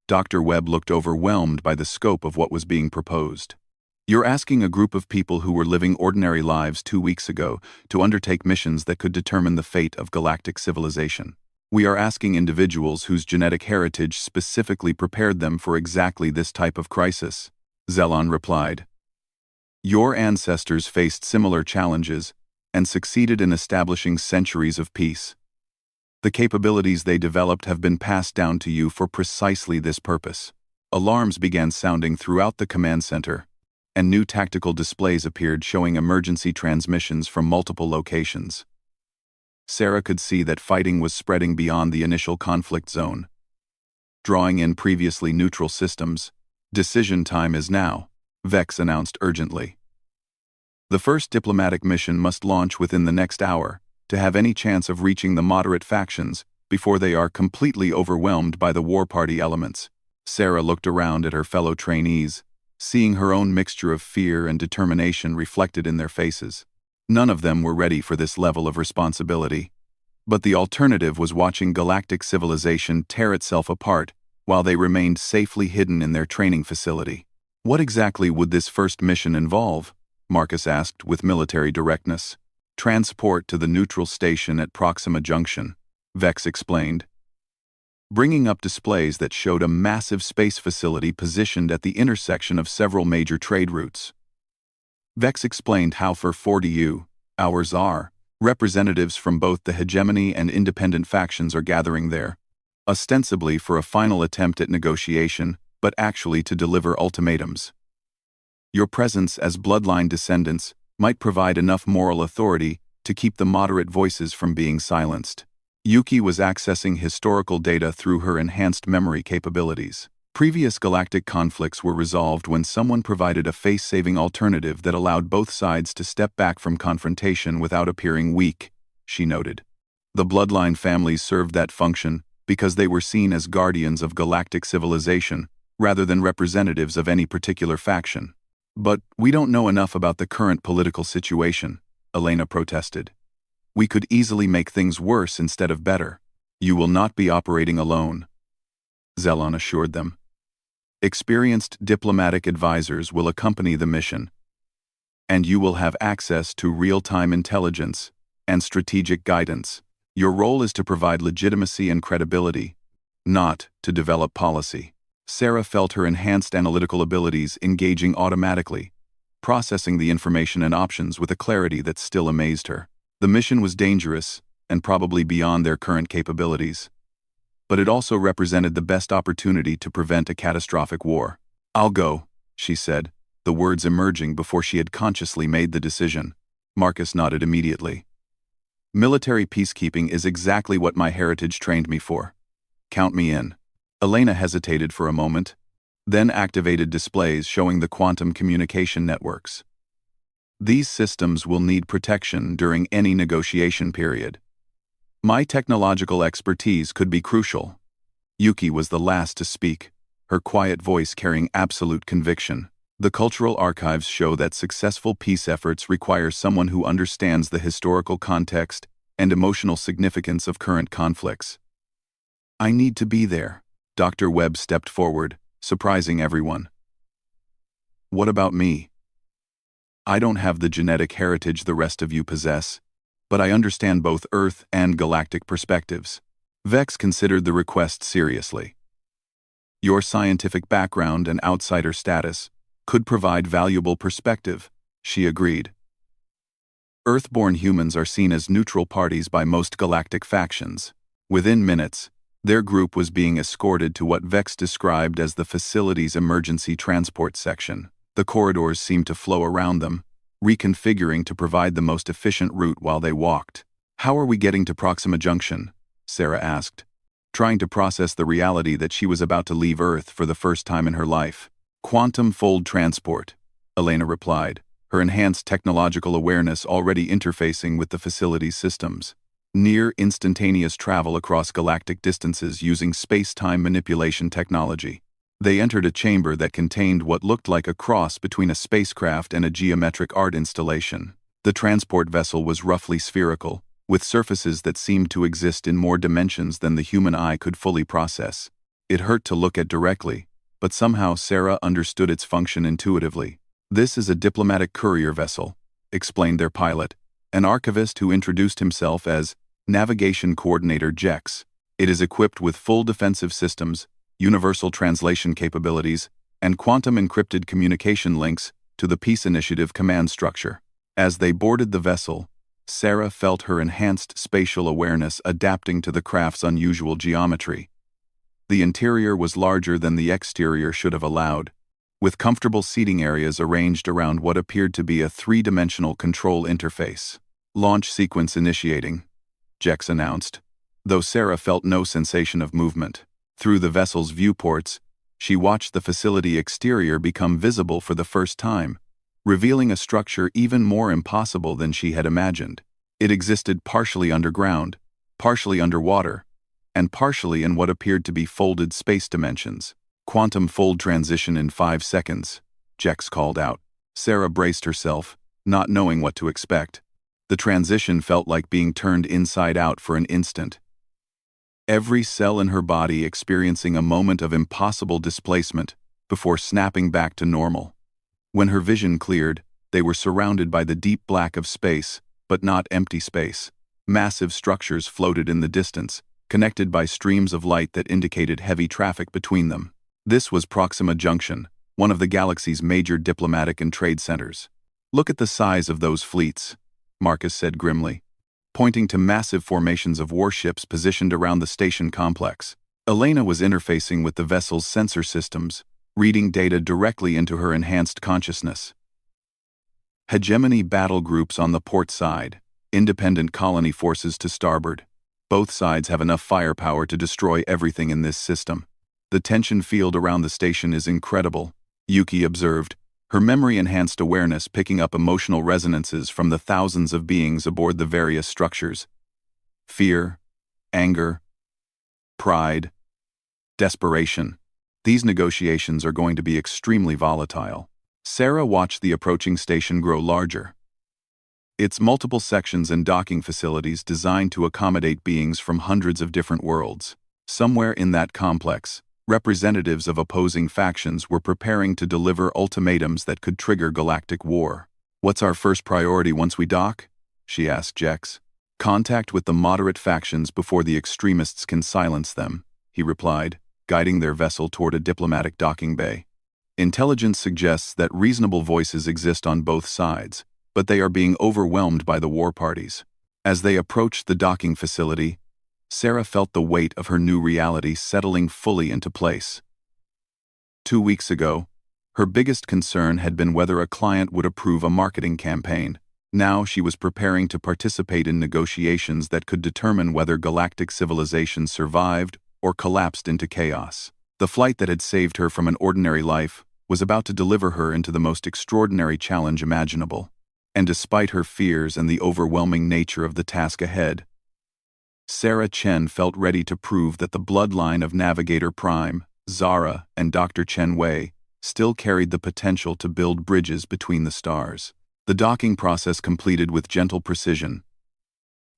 Dr. Webb looked overwhelmed by the scope of what was being proposed. "You're asking a group of people who were living ordinary lives 2 weeks ago to undertake missions that could determine the fate of galactic civilization. We are asking individuals whose genetic heritage specifically prepared them for exactly this type of crisis," Zelon replied. "Your ancestors faced similar challenges and succeeded in establishing centuries of peace. The capabilities they developed have been passed down to you for precisely this purpose." Alarms began sounding throughout the command center, and new tactical displays appeared showing emergency transmissions from multiple locations. Sarah could see that fighting was spreading beyond the initial conflict zone. Drawing in previously neutral systems, "Decision time is now," Vex announced urgently. "The first diplomatic mission must launch within the next hour to have any chance of reaching the moderate factions before they are completely overwhelmed by the war party elements." Sarah looked around at her fellow trainees, seeing her own mixture of fear and determination reflected in their faces. None of them were ready for this level of responsibility. But the alternative was watching galactic civilization tear itself apart while they remained safely hidden in their training facility. "What exactly would this first mission involve?" Marcus asked with military directness. "Transport to the neutral station at Proxima Junction," Vex explained, bringing up displays that showed a massive space facility positioned at the intersection of several major trade routes. Vex explained how for 40 hours representatives from both the hegemony and independent factions are gathering there, ostensibly for a final attempt at negotiation, but actually to deliver ultimatums. Your presence as bloodline descendants might provide enough moral authority to keep the moderate voices from being silenced. Yuki was accessing historical data through her enhanced memory capabilities. Previous galactic conflicts were resolved when someone provided a face-saving alternative that allowed both sides to step back from confrontation without appearing weak, she noted. The bloodline families served that function because they were seen as guardians of galactic civilization rather than representatives of any particular faction. "But we don't know enough about the current political situation," Elena protested. "We could easily make things worse instead of better." "You will not be operating alone," Zelon assured them. "Experienced diplomatic advisors will accompany the mission, and you will have access to real-time intelligence and strategic guidance. Your role is to provide legitimacy and credibility, not to develop policy." Sarah felt her enhanced analytical abilities engaging automatically, processing the information and options with a clarity that still amazed her. The mission was dangerous and probably beyond their current capabilities, but it also represented the best opportunity to prevent a catastrophic war. "I'll go," she said, the words emerging before she had consciously made the decision. Marcus nodded immediately. "Military peacekeeping is exactly what my heritage trained me for. Count me in." Elena hesitated for a moment, then activated displays showing the quantum communication networks. "These systems will need protection during any negotiation period. My technological expertise could be crucial." Yuki was the last to speak, her quiet voice carrying absolute conviction. "The cultural archives show that successful peace efforts require someone who understands the historical context and emotional significance of current conflicts." "I need to be there." Dr. Webb stepped forward, surprising everyone. "What about me? I don't have the genetic heritage the rest of you possess, but I understand both Earth and galactic perspectives." Vex considered the request seriously. "Your scientific background and outsider status could provide valuable perspective," she agreed. "Earthborn humans are seen as neutral parties by most galactic factions." Within minutes, their group was being escorted to what Vex described as the facility's emergency transport section. The corridors seemed to flow around them, reconfiguring to provide the most efficient route while they walked. "How are we getting to Proxima Junction?" Sarah asked, trying to process the reality that she was about to leave Earth for the first time in her life. "Quantum fold transport," Elena replied, her enhanced technological awareness already interfacing with the facility's systems. "Near instantaneous travel across galactic distances using space-time manipulation technology." They entered a chamber that contained what looked like a cross between a spacecraft and a geometric art installation. The transport vessel was roughly spherical, with surfaces that seemed to exist in more dimensions than the human eye could fully process. It hurt to look at directly, but somehow Sarah understood its function intuitively. "This is a diplomatic courier vessel," explained their pilot, an archivist who introduced himself as Navigation Coordinator Jex. "It is equipped with full defensive systems, universal translation capabilities, and quantum-encrypted communication links to the Peace Initiative command structure." As they boarded the vessel, Sarah felt her enhanced spatial awareness adapting to the craft's unusual geometry. The interior was larger than the exterior should have allowed, with comfortable seating areas arranged around what appeared to be a three-dimensional control interface. "Launch sequence initiating," Jex announced, though Sarah felt no sensation of movement. Through the vessel's viewports, she watched the facility exterior become visible for the first time, revealing a structure even more impossible than she had imagined. It existed partially underground, partially underwater, and partially in what appeared to be folded space dimensions. "Quantum fold transition in 5 seconds, Jex called out. Sarah braced herself, not knowing what to expect. The transition felt like being turned inside out for an instant. Every cell in her body experiencing a moment of impossible displacement before snapping back to normal. When her vision cleared, they were surrounded by the deep black of space, but not empty space. Massive structures floated in the distance, connected by streams of light that indicated heavy traffic between them. This was Proxima Junction, one of the galaxy's major diplomatic and trade centers. "Look at the size of those fleets," Marcus said grimly, pointing to massive formations of warships positioned around the station complex. Elena was interfacing with the vessel's sensor systems, reading data directly into her enhanced consciousness. Hegemony battle groups on the port side, independent colony forces to starboard. Both sides have enough firepower to destroy everything in this system. The tension field around the station is incredible, Yuki observed, her memory-enhanced awareness picking up emotional resonances from the thousands of beings aboard the various structures. Fear, anger, pride, desperation. These negotiations are going to be extremely volatile. Sarah watched the approaching station grow larger. Its multiple sections and docking facilities designed to accommodate beings from hundreds of different worlds. Somewhere in that complex, representatives of opposing factions were preparing to deliver ultimatums that could trigger galactic war. "What's our first priority once we dock?" she asked Jex. "Contact with the moderate factions before the extremists can silence them," he replied, guiding their vessel toward a diplomatic docking bay. "Intelligence suggests that reasonable voices exist on both sides, but they are being overwhelmed by the war parties." As they approached the docking facility, Sarah felt the weight of her new reality settling fully into place. 2 weeks ago, her biggest concern had been whether a client would approve a marketing campaign. Now she was preparing to participate in negotiations that could determine whether galactic civilization survived or collapsed into chaos. The flight that had saved her from an ordinary life was about to deliver her into the most extraordinary challenge imaginable. And despite her fears and the overwhelming nature of the task ahead, Sarah Chen felt ready to prove that the bloodline of Navigator Prime, Zara, and Dr. Chen Wei still carried the potential to build bridges between the stars. The docking process completed with gentle precision,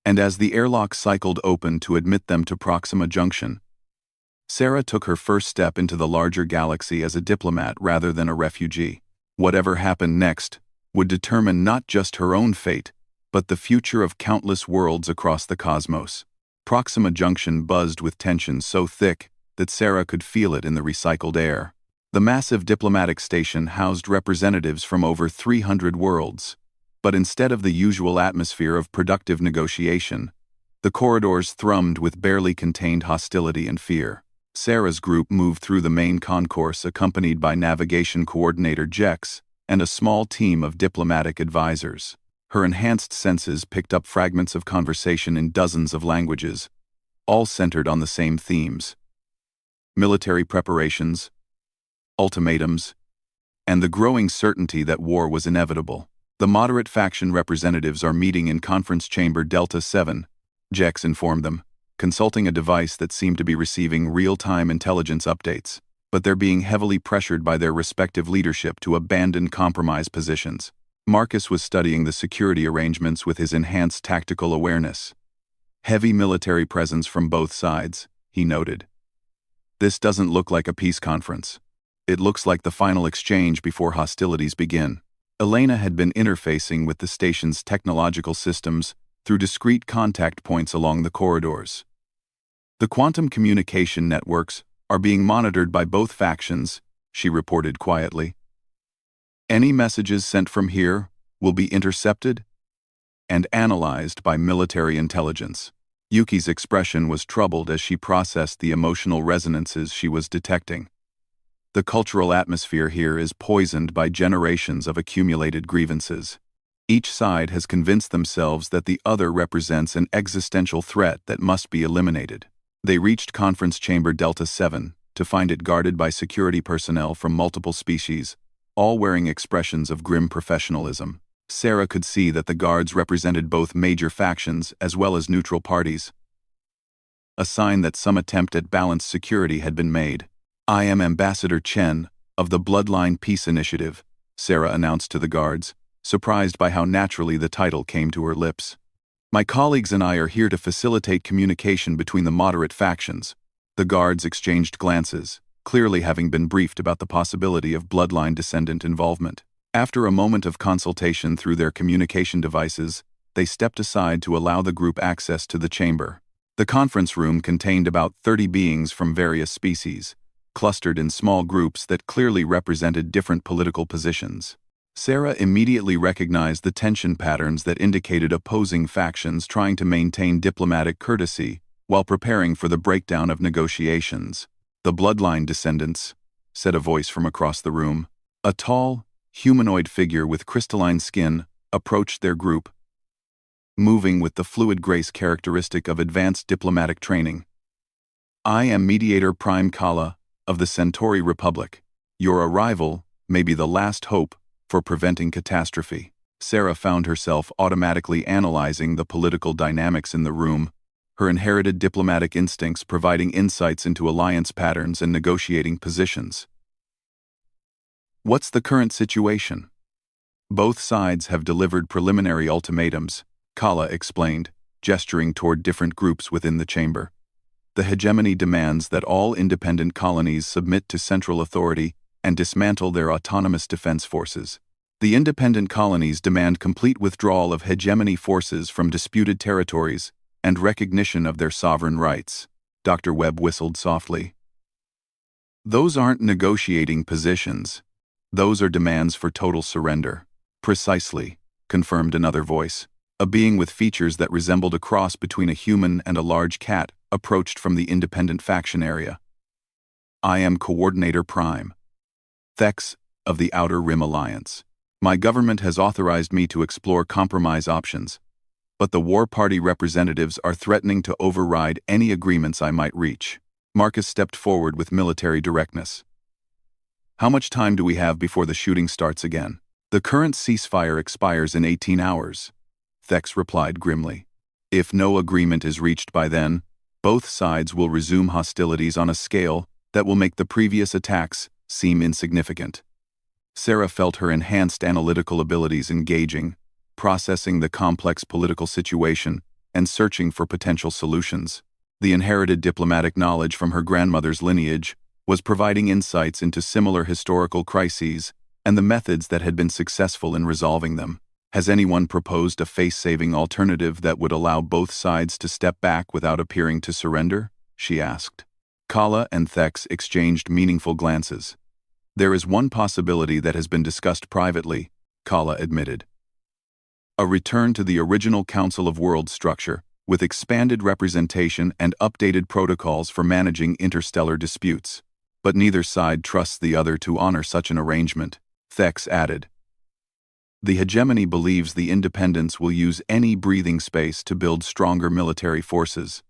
and as the airlock cycled open to admit them to Proxima Junction, Sarah took her first step into the larger galaxy as a diplomat rather than a refugee. Whatever happened next would determine not just her own fate, but the future of countless worlds across the cosmos. Proxima Junction buzzed with tension so thick that Sarah could feel it in the recycled air. The massive diplomatic station housed representatives from over 300 worlds, but instead of the usual atmosphere of productive negotiation, the corridors thrummed with barely contained hostility and fear. Sarah's group moved through the main concourse accompanied by Navigation Coordinator Jex and a small team of diplomatic advisors. Her enhanced senses picked up fragments of conversation in dozens of languages, all centered on the same themes: military preparations, ultimatums, and the growing certainty that war was inevitable. "The moderate faction representatives are meeting in Conference Chamber Delta 7, Jex informed them, consulting a device that seemed to be receiving real-time intelligence updates, but they're being heavily pressured by their respective leadership to abandon compromise positions. Marcus was studying the security arrangements with his enhanced tactical awareness. "Heavy military presence from both sides," he noted. "This doesn't look like a peace conference. It looks like the final exchange before hostilities begin." Elena had been interfacing with the station's technological systems through discrete contact points along the corridors. "The quantum communication networks are being monitored by both factions," she reported quietly. "Any messages sent from here will be intercepted and analyzed by military intelligence." Yuki's expression was troubled as she processed the emotional resonances she was detecting. "The cultural atmosphere here is poisoned by generations of accumulated grievances. Each side has convinced themselves that the other represents an existential threat that must be eliminated." They reached Conference Chamber Delta 7 to find it guarded by security personnel from multiple species, all wearing expressions of grim professionalism. Sarah could see that the guards represented both major factions as well as neutral parties, a sign that some attempt at balanced security had been made. "I am Ambassador Chen of the Bloodline Peace Initiative," Sarah announced to the guards, surprised by how naturally the title came to her lips. "My colleagues and I are here to facilitate communication between the moderate factions." The guards exchanged glances, clearly having been briefed about the possibility of bloodline descendant involvement. After a moment of consultation through their communication devices, they stepped aside to allow the group access to the chamber. The conference room contained about 30 beings from various species, clustered in small groups that clearly represented different political positions. Sarah immediately recognized the tension patterns that indicated opposing factions trying to maintain diplomatic courtesy while preparing for the breakdown of negotiations. "The bloodline descendants," said a voice from across the room. A tall, humanoid figure with crystalline skin approached their group, moving with the fluid grace characteristic of advanced diplomatic training. "I am Mediator Prime Kala of the Centauri Republic. Your arrival may be the last hope for preventing catastrophe." Sarah found herself automatically analyzing the political dynamics in the room, her inherited diplomatic instincts providing insights into alliance patterns and negotiating positions. "What's the current situation?" Both sides have delivered preliminary ultimatums, Kala explained, gesturing toward different groups within the chamber. The hegemony demands that all independent colonies submit to central authority and dismantle their autonomous defense forces. The independent colonies demand complete withdrawal of hegemony forces from disputed territories and recognition of their sovereign rights. Dr. Webb whistled softly. Those aren't negotiating positions. Those are demands for total surrender. Precisely, confirmed another voice. A being with features that resembled a cross between a human and a large cat approached from the independent faction area. I am Coordinator Prime. Thex, of the Outer Rim Alliance. My government has authorized me to explore compromise options, but the War Party representatives are threatening to override any agreements I might reach. Marcus stepped forward with military directness. How much time do we have before the shooting starts again? The current ceasefire expires in 18 hours, Thex replied grimly. If no agreement is reached by then, both sides will resume hostilities on a scale that will make the previous attacks seem insignificant. Sarah felt her enhanced analytical abilities engaging, processing the complex political situation and searching for potential solutions. The inherited diplomatic knowledge from her grandmother's lineage was providing insights into similar historical crises and the methods that had been successful in resolving them. Has anyone proposed a face-saving alternative that would allow both sides to step back without appearing to surrender? She asked. Kala and Thex exchanged meaningful glances. There is one possibility that has been discussed privately, Kala admitted. A return to the original Council of Worlds structure, with expanded representation and updated protocols for managing interstellar disputes. But neither side trusts the other to honor such an arrangement, Thex added. The hegemony believes the independents will use any breathing space to build stronger military forces.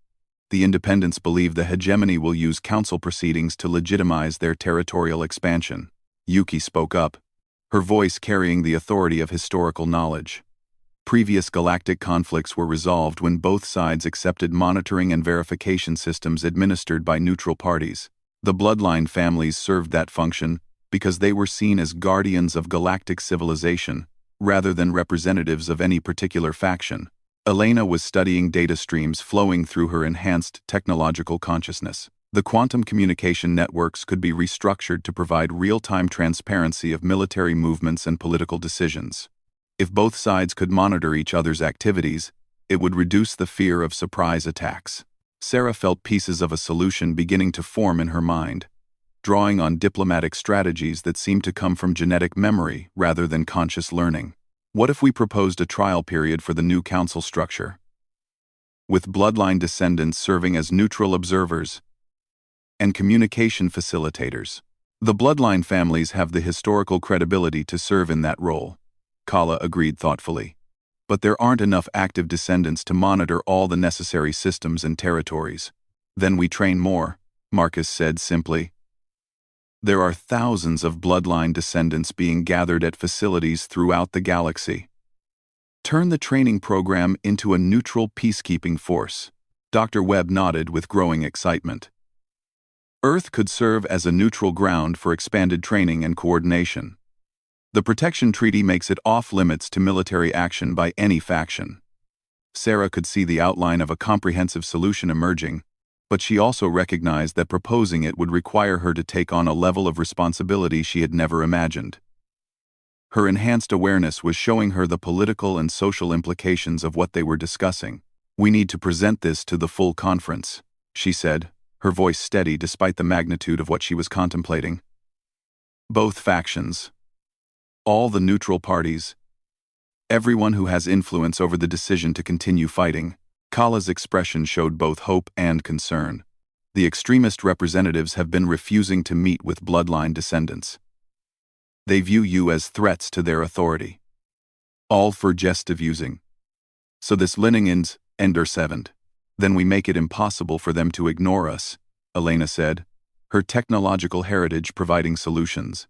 The independents believe the hegemony will use council proceedings to legitimize their territorial expansion. Yuki spoke up, her voice carrying the authority of historical knowledge. Previous galactic conflicts were resolved when both sides accepted monitoring and verification systems administered by neutral parties. The bloodline families served that function because they were seen as guardians of galactic civilization, rather than representatives of any particular faction. Elena was studying data streams flowing through her enhanced technological consciousness. The quantum communication networks could be restructured to provide real-time transparency of military movements and political decisions. If both sides could monitor each other's activities, it would reduce the fear of surprise attacks. Sarah felt pieces of a solution beginning to form in her mind, drawing on diplomatic strategies that seemed to come from genetic memory rather than conscious learning. What if we proposed a trial period for the new council structure, with bloodline descendants serving as neutral observers and communication facilitators? The bloodline families have the historical credibility to serve in that role, Kala agreed thoughtfully. But there aren't enough active descendants to monitor all the necessary systems and territories. Then we train more, Marcus said simply. There are thousands of bloodline descendants being gathered at facilities throughout the galaxy. Turn the training program into a neutral peacekeeping force. Dr. Webb nodded with growing excitement. Earth could serve as a neutral ground for expanded training and coordination. The Protection Treaty makes it off-limits to military action by any faction. Sarah could see the outline of a comprehensive solution emerging, but she also recognized that proposing it would require her to take on a level of responsibility she had never imagined. Her enhanced awareness was showing her the political and social implications of what they were discussing. We need to present this to the full conference, she said, her voice steady despite the magnitude of what she was contemplating. Both factions, all the neutral parties, everyone who has influence over the decision to continue fighting. Kala's expression showed both hope and concern. The extremist representatives have been refusing to meet with bloodline descendants. They view you as threats to their authority. All for jest of using. So this lineage ender 7. Then we make it impossible for them to ignore us, Elena said, her technological heritage providing solutions.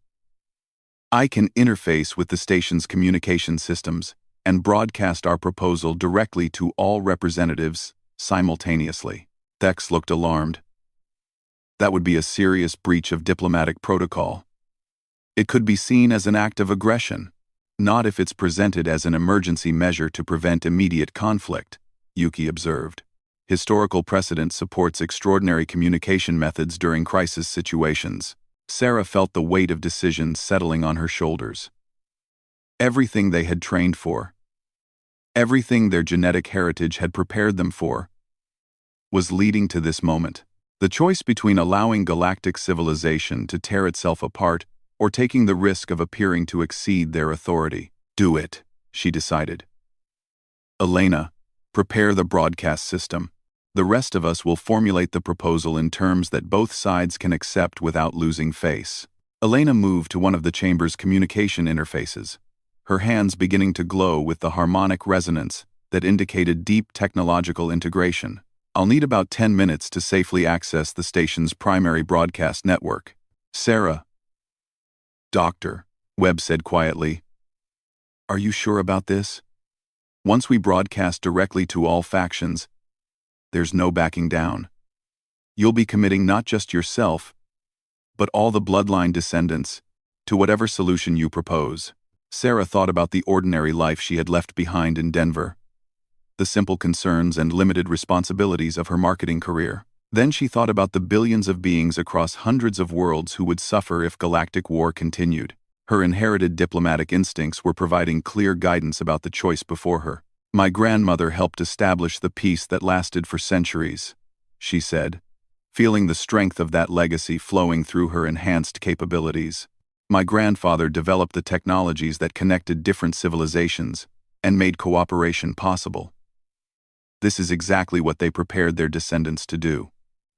I can interface with the station's communication systems and broadcast our proposal directly to all representatives simultaneously. Thex looked alarmed. That would be a serious breach of diplomatic protocol. It could be seen as an act of aggression. Not if it's presented as an emergency measure to prevent immediate conflict, Yuki observed. Historical precedent supports extraordinary communication methods during crisis situations. Sarah felt the weight of decisions settling on her shoulders. Everything they had trained for, everything their genetic heritage had prepared them for, was leading to this moment. The choice between allowing galactic civilization to tear itself apart or taking the risk of appearing to exceed their authority. Do it, she decided. Elena, prepare the broadcast system. The rest of us will formulate the proposal in terms that both sides can accept without losing face. Elena moved to one of the chamber's communication interfaces, her hands beginning to glow with the harmonic resonance that indicated deep technological integration. I'll need about 10 minutes to safely access the station's primary broadcast network. Sarah. Doctor, Webb said quietly. Are you sure about this? Once we broadcast directly to all factions, there's no backing down. You'll be committing not just yourself, but all the bloodline descendants, to whatever solution you propose. Sarah thought about the ordinary life she had left behind in Denver, the simple concerns and limited responsibilities of her marketing career. Then she thought about the billions of beings across hundreds of worlds who would suffer if galactic war continued. Her inherited diplomatic instincts were providing clear guidance about the choice before her. My grandmother helped establish the peace that lasted for centuries, she said, feeling the strength of that legacy flowing through her enhanced capabilities. My grandfather developed the technologies that connected different civilizations and made cooperation possible. This is exactly what they prepared their descendants to do.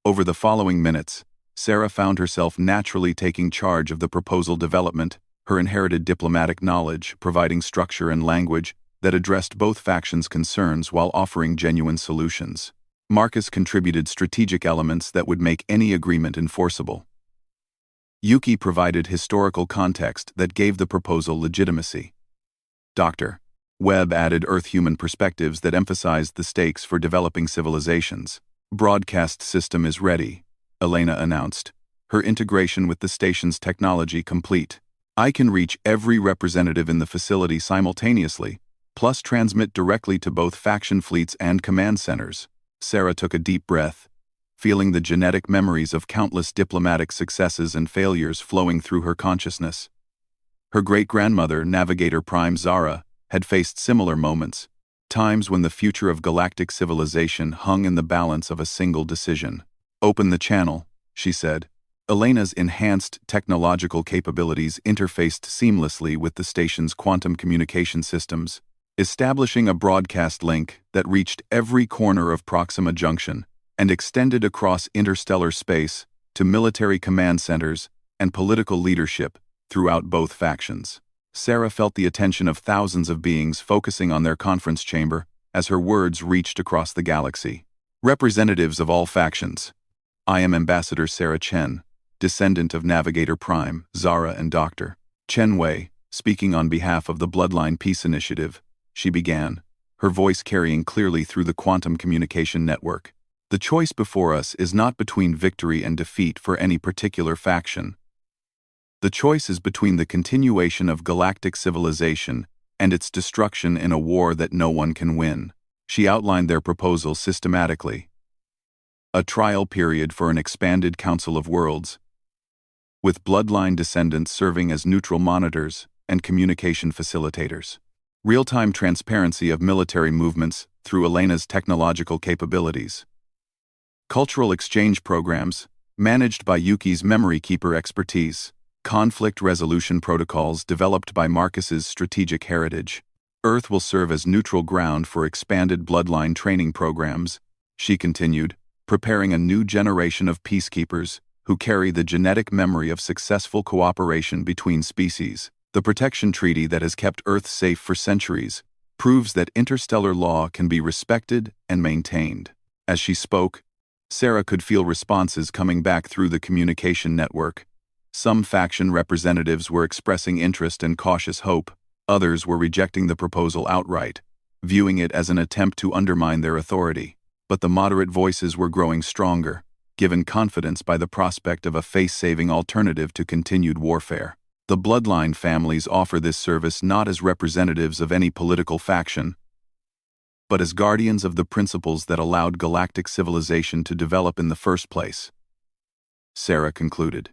Over the following minutes, Sarah found herself naturally taking charge of the proposal development, her inherited diplomatic knowledge providing structure and language that addressed both factions' concerns while offering genuine solutions. Marcus contributed strategic elements that would make any agreement enforceable. Yuki provided historical context that gave the proposal legitimacy. Dr. Webb added Earth-human perspectives that emphasized the stakes for developing civilizations. Broadcast system is ready, Elena announced, her integration with the station's technology complete. I can reach every representative in the facility simultaneously, plus transmit directly to both faction fleets and command centers. Sarah took a deep breath, feeling the genetic memories of countless diplomatic successes and failures flowing through her consciousness. Her great-grandmother, Navigator Prime Zara, had faced similar moments, times when the future of galactic civilization hung in the balance of a single decision. Open the channel, she said. Elena's enhanced technological capabilities interfaced seamlessly with the station's quantum communication systems, establishing a broadcast link that reached every corner of Proxima Junction and extended across interstellar space to military command centers and political leadership throughout both factions. Sarah felt the attention of thousands of beings focusing on their conference chamber as her words reached across the galaxy. Representatives of all factions. I am Ambassador Sarah Chen, descendant of Navigator Prime, Zara and Dr. Chen Wei, speaking on behalf of the Bloodline Peace Initiative, she began, her voice carrying clearly through the quantum communication network. The choice before us is not between victory and defeat for any particular faction. The choice is between the continuation of galactic civilization and its destruction in a war that no one can win. She outlined their proposal systematically. A trial period for an expanded Council of Worlds, with bloodline descendants serving as neutral monitors and communication facilitators. Real-time transparency of military movements through Elena's technological capabilities. Cultural exchange programs, managed by Yuki's memory keeper expertise. Conflict resolution protocols developed by Marcus's strategic heritage. Earth will serve as neutral ground for expanded bloodline training programs, she continued, preparing a new generation of peacekeepers who carry the genetic memory of successful cooperation between species. The protection treaty that has kept Earth safe for centuries proves that interstellar law can be respected and maintained. As she spoke, Sarah could feel responses coming back through the communication network. Some faction representatives were expressing interest and cautious hope, others were rejecting the proposal outright, viewing it as an attempt to undermine their authority. But the moderate voices were growing stronger, given confidence by the prospect of a face-saving alternative to continued warfare. The bloodline families offer this service not as representatives of any political faction, but as guardians of the principles that allowed galactic civilization to develop in the first place. Sarah concluded.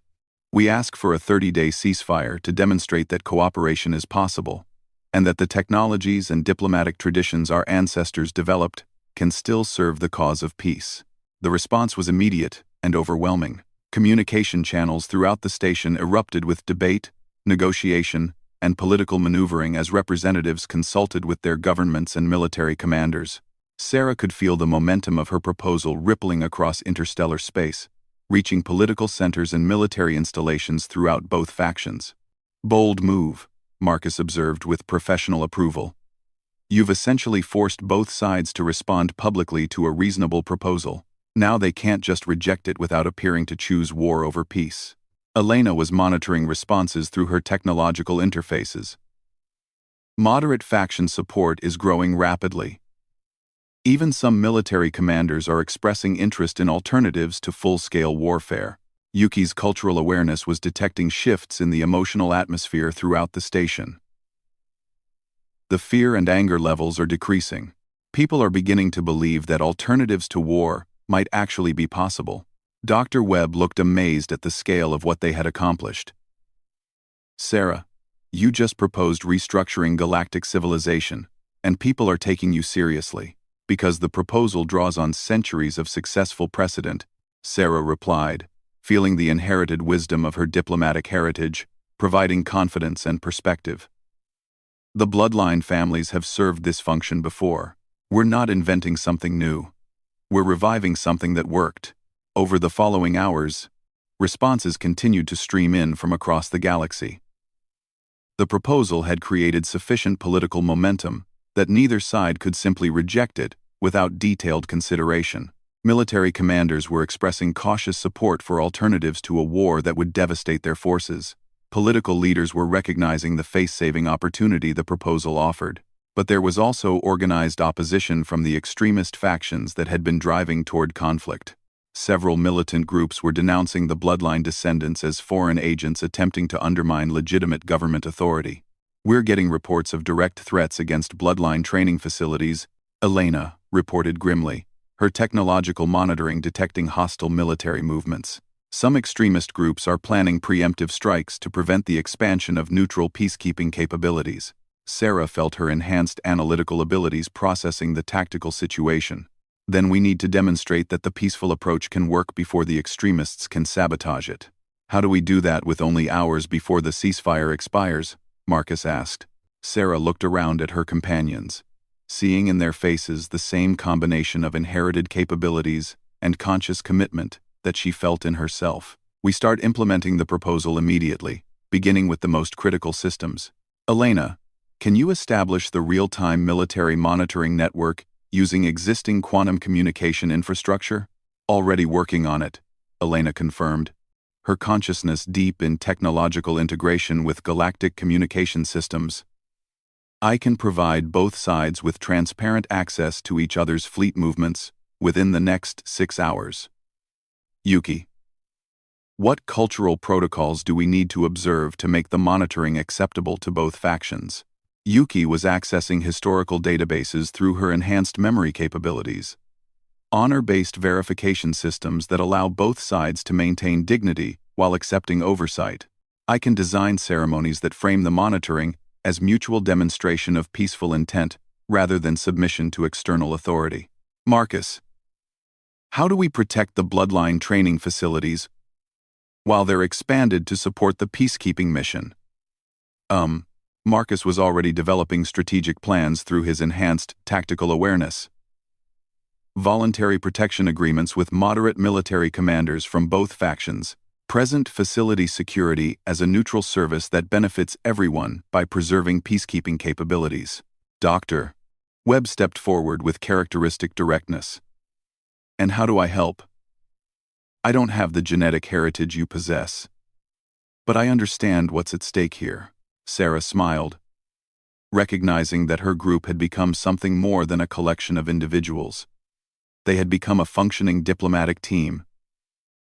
We ask for a 30-day ceasefire to demonstrate that cooperation is possible, and that the technologies and diplomatic traditions our ancestors developed can still serve the cause of peace. The response was immediate and overwhelming. Communication channels throughout the station erupted with debate, negotiation, and political maneuvering as representatives consulted with their governments and military commanders. Sarah could feel the momentum of her proposal rippling across interstellar space, reaching political centers and military installations throughout both factions. Bold move, Marcus observed with professional approval. You've essentially forced both sides to respond publicly to a reasonable proposal. Now they can't just reject it without appearing to choose war over peace. Elena was monitoring responses through her technological interfaces. Moderate faction support is growing rapidly. Even some military commanders are expressing interest in alternatives to full-scale warfare. Yuki's cultural awareness was detecting shifts in the emotional atmosphere throughout the station. The fear and anger levels are decreasing. People are beginning to believe that alternatives to war might actually be possible. Dr. Webb looked amazed at the scale of what they had accomplished. Sarah, you just proposed restructuring galactic civilization, and people are taking you seriously, because the proposal draws on centuries of successful precedent, Sarah replied, feeling the inherited wisdom of her diplomatic heritage, providing confidence and perspective. The bloodline families have served this function before. We're not inventing something new. We're reviving something that worked. Over the following hours, responses continued to stream in from across the galaxy. The proposal had created sufficient political momentum that neither side could simply reject it without detailed consideration. Military commanders were expressing cautious support for alternatives to a war that would devastate their forces. Political leaders were recognizing the face-saving opportunity the proposal offered. But there was also organized opposition from the extremist factions that had been driving toward conflict. Several militant groups were denouncing the bloodline descendants as foreign agents attempting to undermine legitimate government authority. We're getting reports of direct threats against bloodline training facilities, Elena reported grimly, her technological monitoring detecting hostile military movements. Some extremist groups are planning preemptive strikes to prevent the expansion of neutral peacekeeping capabilities. Sarah felt her enhanced analytical abilities processing the tactical situation. Then we need to demonstrate that the peaceful approach can work before the extremists can sabotage it. How do we do that with only hours before the ceasefire expires? Marcus asked. Sarah looked around at her companions, seeing in their faces the same combination of inherited capabilities and conscious commitment that she felt in herself. We start implementing the proposal immediately, beginning with the most critical systems. Elena, can you establish the real-time military monitoring network using existing quantum communication infrastructure? Already working on it, Elena confirmed, her consciousness deep in technological integration with galactic communication systems. I can provide both sides with transparent access to each other's fleet movements within the next 6 hours. Yuki, what cultural protocols do we need to observe to make the monitoring acceptable to both factions? Yuki was accessing historical databases through her enhanced memory capabilities. Honor-based verification systems that allow both sides to maintain dignity while accepting oversight. I can design ceremonies that frame the monitoring as mutual demonstration of peaceful intent rather than submission to external authority. Marcus, how do we protect the bloodline training facilities while they're expanded to support the peacekeeping mission? Marcus was already developing strategic plans through his enhanced tactical awareness. Voluntary protection agreements with moderate military commanders from both factions. Present facility security as a neutral service that benefits everyone by preserving peacekeeping capabilities. Dr. Webb stepped forward with characteristic directness. And how do I help? I don't have the genetic heritage you possess. But I understand what's at stake here. Sarah smiled, recognizing that her group had become something more than a collection of individuals. They had become a functioning diplomatic team,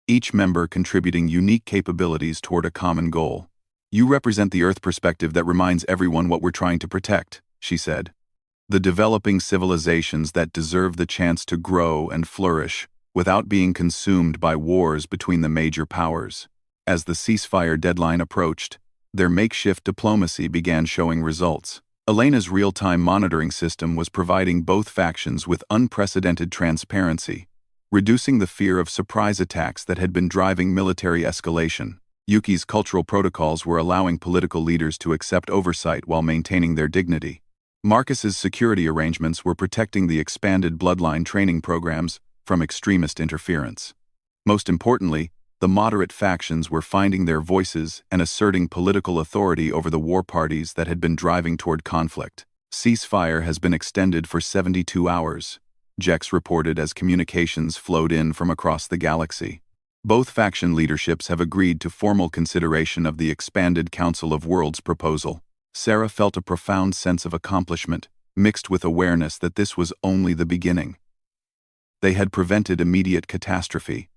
each member contributing unique capabilities toward a common goal. "You represent the Earth perspective that reminds everyone what we're trying to protect," she said. "The developing civilizations that deserve the chance to grow and flourish without being consumed by wars between the major powers." As the ceasefire deadline approached, their makeshift diplomacy began showing results. Elena's real-time monitoring system was providing both factions with unprecedented transparency, reducing the fear of surprise attacks that had been driving military escalation. Yuki's cultural protocols were allowing political leaders to accept oversight while maintaining their dignity. Marcus's security arrangements were protecting the expanded bloodline training programs from extremist interference. Most importantly, the moderate factions were finding their voices and asserting political authority over the war parties that had been driving toward conflict. "Ceasefire has been extended for 72 hours, Jex reported as communications flowed in from across the galaxy. Both faction leaderships have agreed to formal consideration of the expanded Council of Worlds proposal. Sarah felt a profound sense of accomplishment, mixed with awareness that this was only the beginning. They had prevented immediate catastrophe.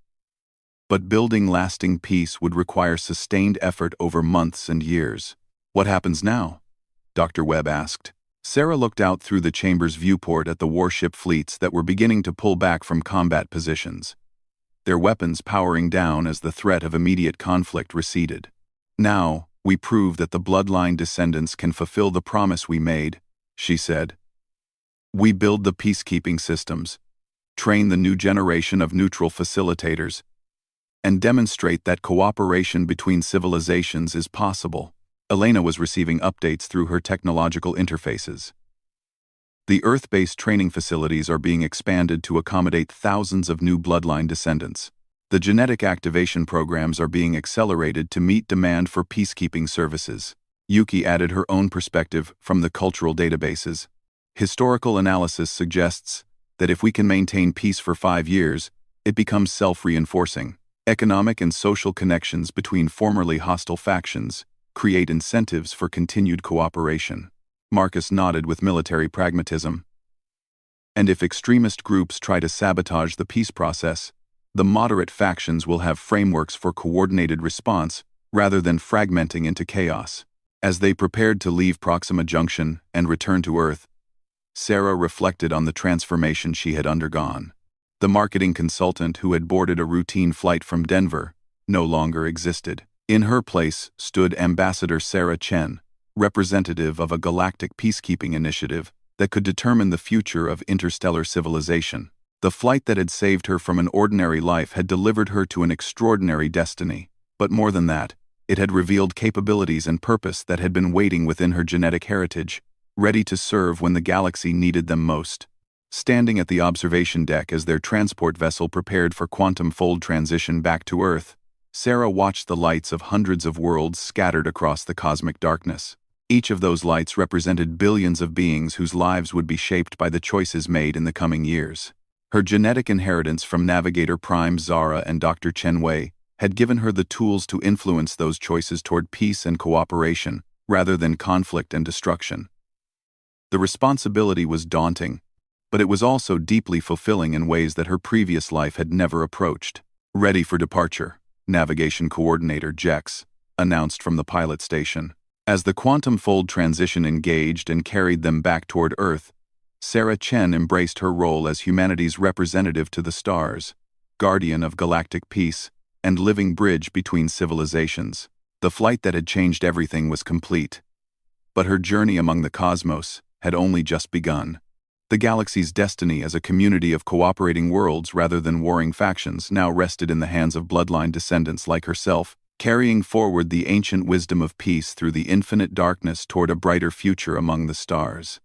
But building lasting peace would require sustained effort over months and years. "What happens now?" Dr. Webb asked. Sarah looked out through the chamber's viewport at the warship fleets that were beginning to pull back from combat positions, their weapons powering down as the threat of immediate conflict receded. "Now, we prove that the bloodline descendants can fulfill the promise we made," she said. "We build the peacekeeping systems, train the new generation of neutral facilitators, and demonstrate that cooperation between civilizations is possible." Elena was receiving updates through her technological interfaces. The Earth-based training facilities are being expanded to accommodate thousands of new bloodline descendants. The genetic activation programs are being accelerated to meet demand for peacekeeping services. Yuki added her own perspective from the cultural databases. "Historical analysis suggests that if we can maintain peace for 5 years, it becomes self-reinforcing. Economic and social connections between formerly hostile factions create incentives for continued cooperation." Marcus nodded with military pragmatism. "And if extremist groups try to sabotage the peace process, the moderate factions will have frameworks for coordinated response rather than fragmenting into chaos." As they prepared to leave Proxima Junction and return to Earth, Sarah reflected on the transformation she had undergone. The marketing consultant who had boarded a routine flight from Denver no longer existed. In her place stood Ambassador Sarah Chen, representative of a galactic peacekeeping initiative that could determine the future of interstellar civilization. The flight that had saved her from an ordinary life had delivered her to an extraordinary destiny, but more than that, it had revealed capabilities and purpose that had been waiting within her genetic heritage, ready to serve when the galaxy needed them most. Standing at the observation deck as their transport vessel prepared for quantum fold transition back to Earth, Sarah watched the lights of hundreds of worlds scattered across the cosmic darkness. Each of those lights represented billions of beings whose lives would be shaped by the choices made in the coming years. Her genetic inheritance from Navigator Prime Zara and Dr. Chen Wei had given her the tools to influence those choices toward peace and cooperation, rather than conflict and destruction. The responsibility was daunting, but it was also deeply fulfilling in ways that her previous life had never approached. "Ready for departure," Navigation Coordinator Jex announced from the pilot station. As the quantum fold transition engaged and carried them back toward Earth, Sarah Chen embraced her role as humanity's representative to the stars, guardian of galactic peace, and living bridge between civilizations. The flight that had changed everything was complete, but her journey among the cosmos had only just begun. The galaxy's destiny as a community of cooperating worlds rather than warring factions now rested in the hands of bloodline descendants like herself, carrying forward the ancient wisdom of peace through the infinite darkness toward a brighter future among the stars.